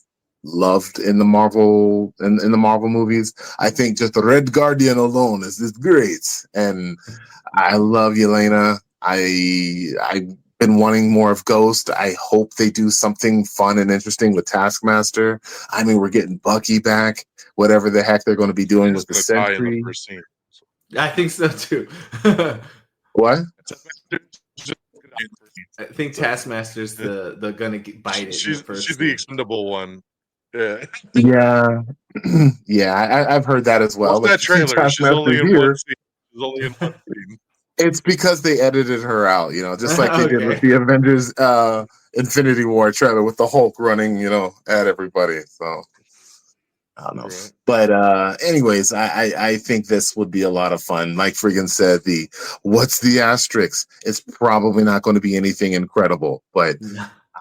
loved in the Marvel movies. I think just the Red Guardian alone is great, and I love Yelena. I've been wanting more of Ghost. I hope they do something fun and interesting with Taskmaster. I mean, we're getting Bucky back. Whatever the heck they're going to be doing with the Sentry. I think so too. What? I think Taskmaster's the gonna bite it. She's the expendable one. Yeah. Yeah. I've heard that as well. What's that trailer? She's only in one scene. It's because they edited her out, just like they did with the Avengers Infinity War trailer with the Hulk running, at everybody. So I don't know. Right. But anyways, I think this would be a lot of fun. Like Frigginz said, what's the asterisk? It's probably not going to be anything incredible, but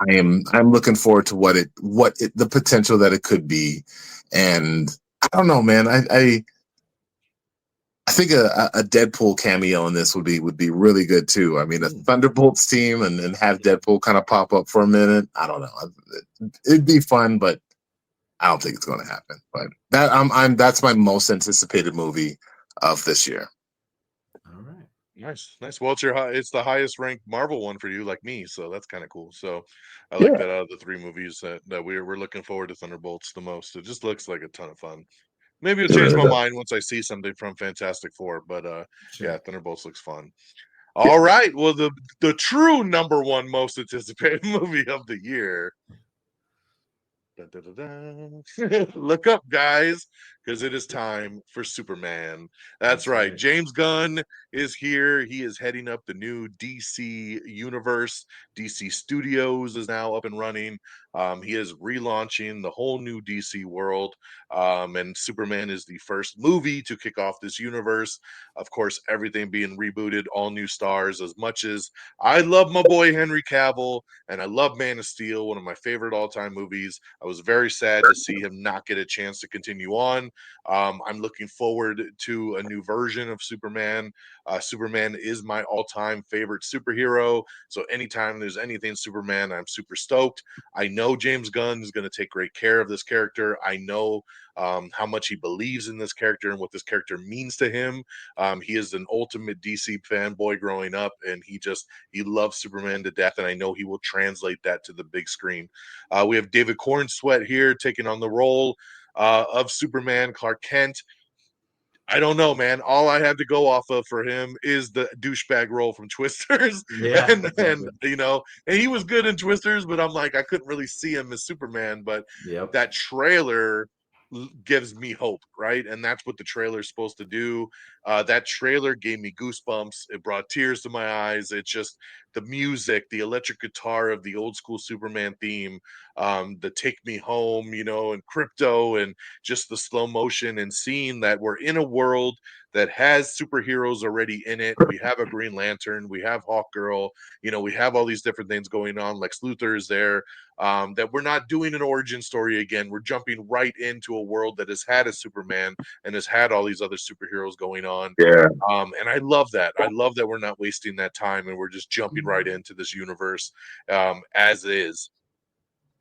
I'm looking forward to the potential that it could be. And I don't know, man. I think a Deadpool cameo in this would be really good too. I mean, a Thunderbolts team and have Deadpool kind of pop up for a minute. I don't know. It'd be fun, but I don't think it's going to happen. But that's my most anticipated movie of this year. All right, nice. Well, it's the highest ranked Marvel one for you, like me. So that's kind of cool. So I like that out of the 3 movies that we're looking forward to Thunderbolts the most. It just looks like a ton of fun. Maybe it'll change my mind once I see something from Fantastic Four. But yeah, Thunderbolts looks fun. All right. Well, the true number 1 most anticipated movie of the year. Look up, guys, because it is time for Superman. That's right. James Gunn is here. He is heading up the new DC universe. DC Studios is now up and running. He is relaunching the whole new DC world. And Superman is the first movie to kick off this universe. Of course, everything being rebooted, all new stars. As much as I love my boy Henry Cavill and I love Man of Steel, one of my favorite all-time movies, I was very sad to see him not get a chance to continue on. I'm looking forward to a new version of Superman. Superman is my all-time favorite superhero. So anytime there's anything Superman, I'm super stoked. I know James Gunn is going to take great care of this character. I know how much he believes in this character and what this character means to him. He is an ultimate DC fanboy growing up, and he loves Superman to death, and I know he will translate that to the big screen. We have David Cornsweet here taking on the role of Superman, Clark Kent. I don't know, man. All I have to go off of for him is the douchebag role from Twisters. Yeah, and exactly. and he was good in Twisters, but I'm like, I couldn't really see him as Superman. But Yep. that trailer gives me hope, right? And that's what the trailer is supposed to do. That trailer gave me goosebumps. It brought tears to my eyes. It's just the music, the electric guitar of the old school Superman theme, the Take Me Home, and Crypto, and just the slow motion, and seeing that we're in a world that has superheroes already in it. We have a Green Lantern, we have Hawkgirl, we have all these different things going on. Lex Luthor is there. That we're not doing an origin story again. We're jumping right into a world that has had a Superman and has had all these other superheroes going on. Yeah. And I love that. I love that we're not wasting that time and we're just jumping right into this universe as is.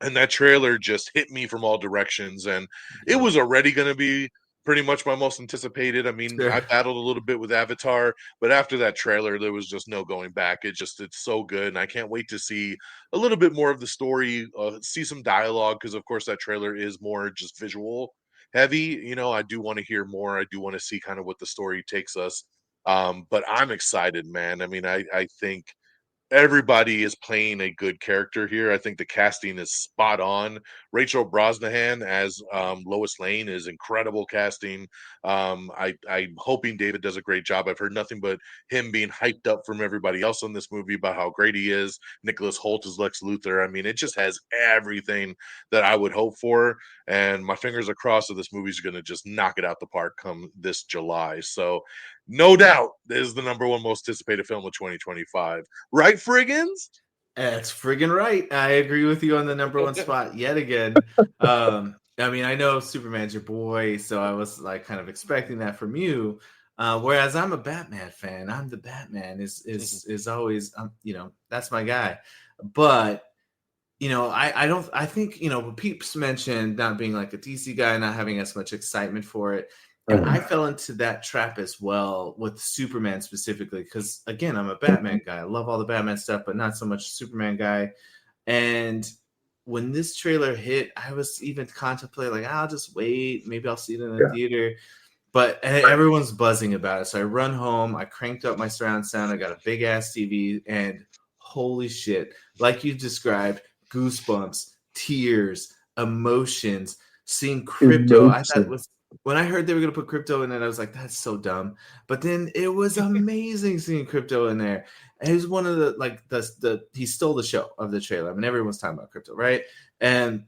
And that trailer just hit me from all directions. And it was already going to be pretty much my most anticipated. I mean, Sure. I battled a little bit with Avatar, but after that trailer, there was just no going back. It's so good. And I can't wait to see a little bit more of the story, see some dialogue, because of course that trailer is more just visual heavy. I do want to hear more. I do want to see kind of what the story takes us. But I'm excited, man. I mean, I think everybody is playing a good character here. I think the casting is spot on. Rachel Brosnahan as Lois Lane is incredible casting. I'm hoping David does a great job. I've heard nothing but him being hyped up from everybody else on this movie about how great he is. Nicholas Hoult is Lex Luthor. I mean, it just has everything that I would hope for. And my fingers are crossed that this movie's going to just knock it out the park come this July. So no doubt this is the number one most anticipated film of 2025. Right, Frigginz? That's friggin' right. I agree with you on the number one spot yet again. I mean, I know Superman's your boy, so I was like kind of expecting that from you. Whereas I'm a Batman fan. I'm the Batman is always that's my guy. But I think Peeps mentioned not being like a DC guy, not having as much excitement for it. And I fell into that trap as well with Superman specifically, because again, I'm a Batman guy. I love all the Batman stuff, but not so much Superman guy. And when this trailer hit, I was even contemplating like, I'll just wait. Maybe I'll see it in the theater. But everyone's buzzing about it. So I run home. I cranked up my surround sound. I got a big ass TV, and holy shit, like you described, goosebumps, tears, emotions, seeing Crypto. I thought it was. When I heard they were going to put Crypto in it, I was like, that's so dumb. But then it was amazing seeing Crypto in there. And he's one of the he stole the show of the trailer. I mean, everyone's talking about Crypto, right? And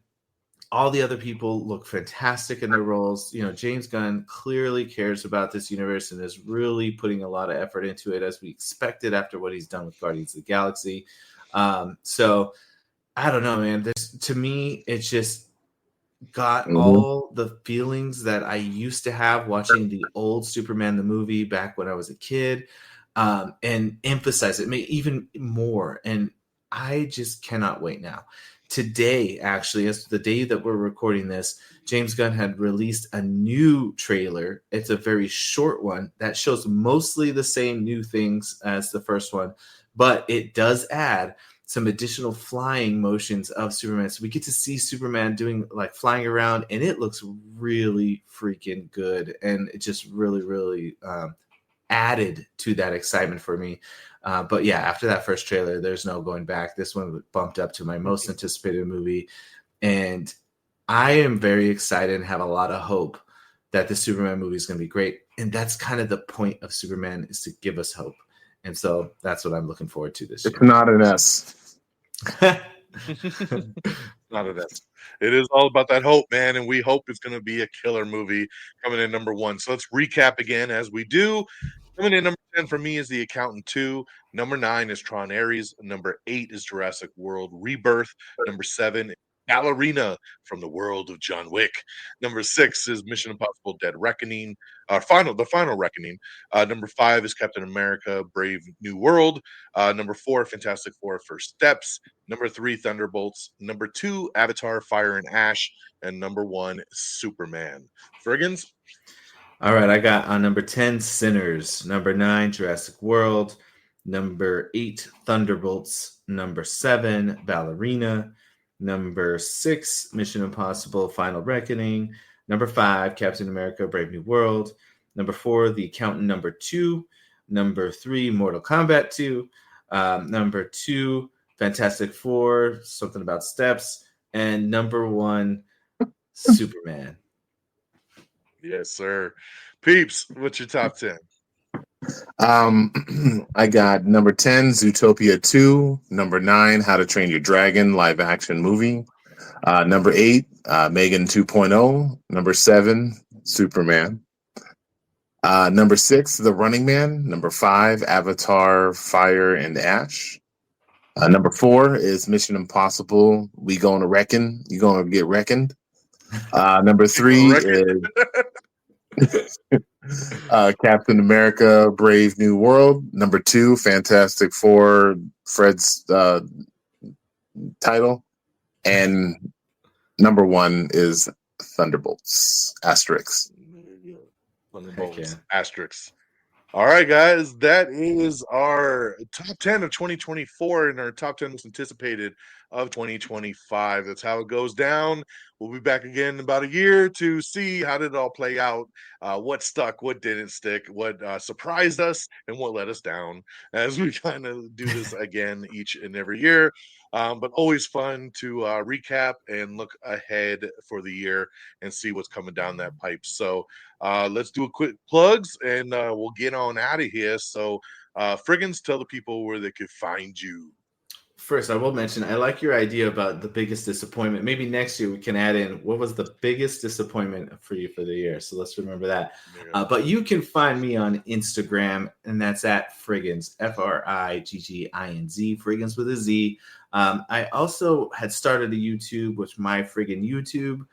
all the other people look fantastic in their roles. James Gunn clearly cares about this universe and is really putting a lot of effort into it, as we expected after what he's done with Guardians of the Galaxy. So I don't know, man. To me, it's just got all the feelings that I used to have watching the old Superman the movie back when I was a kid, and emphasize it even more. And I just cannot wait now. Today, actually, as the day that we're recording this, James Gunn had released a new trailer. It's a very short one that shows mostly the same new things as the first one, but it does add some additional flying motions of Superman. So we get to see Superman doing like flying around, and it looks really freaking good. And it just really, really added to that excitement for me. But yeah, after that first trailer, there's no going back. This one bumped up to my most anticipated movie. And I am very excited and have a lot of hope that the Superman movie is going to be great. And that's kind of the point of Superman, is to give us hope. And so that's what I'm looking forward to this year. It's not an S. Not an S. It is all about that hope, man, and we hope it's going to be a killer movie coming in number 1. So let's recap again as we do. Coming in number 10 for me is The Accountant 2. Number 9 is Tron Ares. Number 8 is Jurassic World Rebirth. Number 7 Ballerina from the world of John Wick. Number 6 is Mission Impossible Dead Reckoning. The Final Reckoning. Number 5 is Captain America Brave New World. Number 4, Fantastic Four First Steps. Number 3, Thunderbolts. Number 2, Avatar Fire and Ash. And number 1, Superman. Frigginz? All right, I got on number 10, Sinners. Number 9, Jurassic World. Number 8, Thunderbolts. Number 7, Ballerina. Number 6, Mission Impossible Final Reckoning. Number 5, Captain America: Brave New World. Number 4, The Accountant number 2. Number 3, Mortal Kombat 2. Number 2, Fantastic Four, Something About Steps. And number 1, Superman. Yes, sir. Peeps, what's your top 10? I got number 10, Zootopia 2. Number 9, How to Train Your Dragon live action movie. Number 8, Megan 2.0. Number 7, Superman. Number 6, The Running Man. Number 5, Avatar: Fire and Ash. Number 4 is Mission Impossible: We Gonna Reckon. You Gonna Get Reckoned. Number 3 is Captain America: Brave New World. Number 2, Fantastic Four, Fred's title. And number 1 is Thunderbolts, asterisk. Thunderbolts, asterisk. All right, guys, that is our top 10 of 2024 and our top 10 most anticipated of 2025. That's how it goes down. We'll be back again in about a year to see how did it all play out, what stuck, what didn't stick, what surprised us, and what let us down as we kind of do this again each and every year. But always fun to recap and look ahead for the year and see what's coming down that pipe. So let's do a quick plugs and we'll get on out of here. So Frigginz, tell the people where they could find you. First, I will mention, I like your idea about the biggest disappointment. Maybe next year we can add in what was the biggest disappointment for you for the year. So let's remember that. But you can find me on Instagram, and that's at Frigginz, Frigginz, Frigginz with a Z. I also had started a YouTube, which my friggin' YouTube.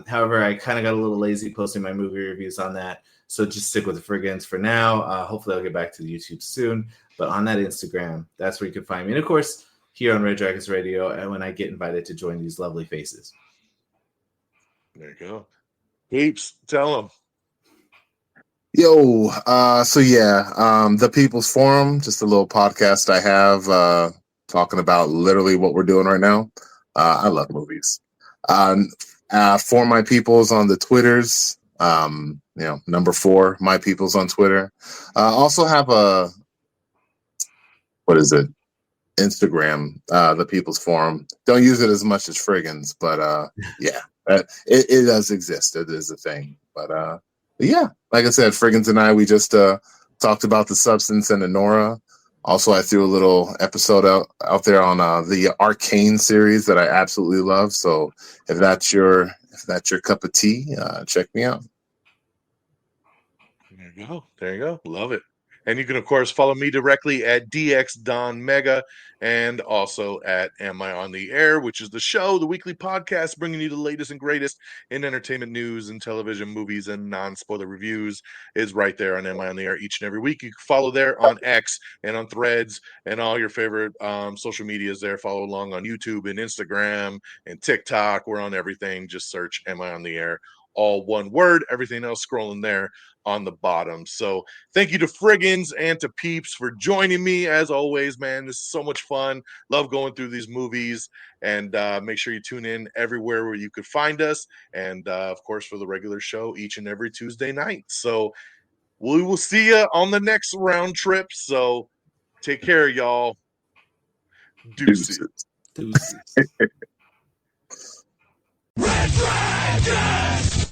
However, I kind of got a little lazy posting my movie reviews on that. So just stick with the Frigginz for now. Hopefully I'll get back to the YouTube soon. But on that Instagram, that's where you can find me. And of course, here on Red Dragons Radio, and when I get invited to join these lovely faces. There you go. Peeps, tell them. Yo, the People's Forum, just a little podcast I have talking about literally what we're doing right now. I love movies. For My Peoples on the Twitters, number 4, My Peoples on Twitter. Also have Instagram, the People's Forum. Don't use it as much as Frigginz, but it does exist. It is a thing. But like I said, Frigginz and I, we just talked about The Substance and Nora. Also, I threw a little episode out there on the Arcane series that I absolutely love. So if that's your cup of tea, check me out. There you go. Love it. And you can, of course, follow me directly at DONMEGA and also at Am I on the Air, which is the show, the weekly podcast bringing you the latest and greatest in entertainment news and television, movies, and non-spoiler reviews is right there on Am I on the Air each and every week. You can follow there on X and on Threads and all your favorite social medias there. Follow along on YouTube and Instagram and TikTok. We're on everything. Just search Am I on the Air? All one word. Everything else scrolling there on the bottom. So thank you to Frigginz and to Peeps for joining me as always, man. This is so much fun. Love going through these movies, and make sure you tune in everywhere where you could find us. And of course, for the regular show each and every Tuesday night. So we will see you on the next round trip. So take care, y'all. Deuces. Deuces. Red Dragons!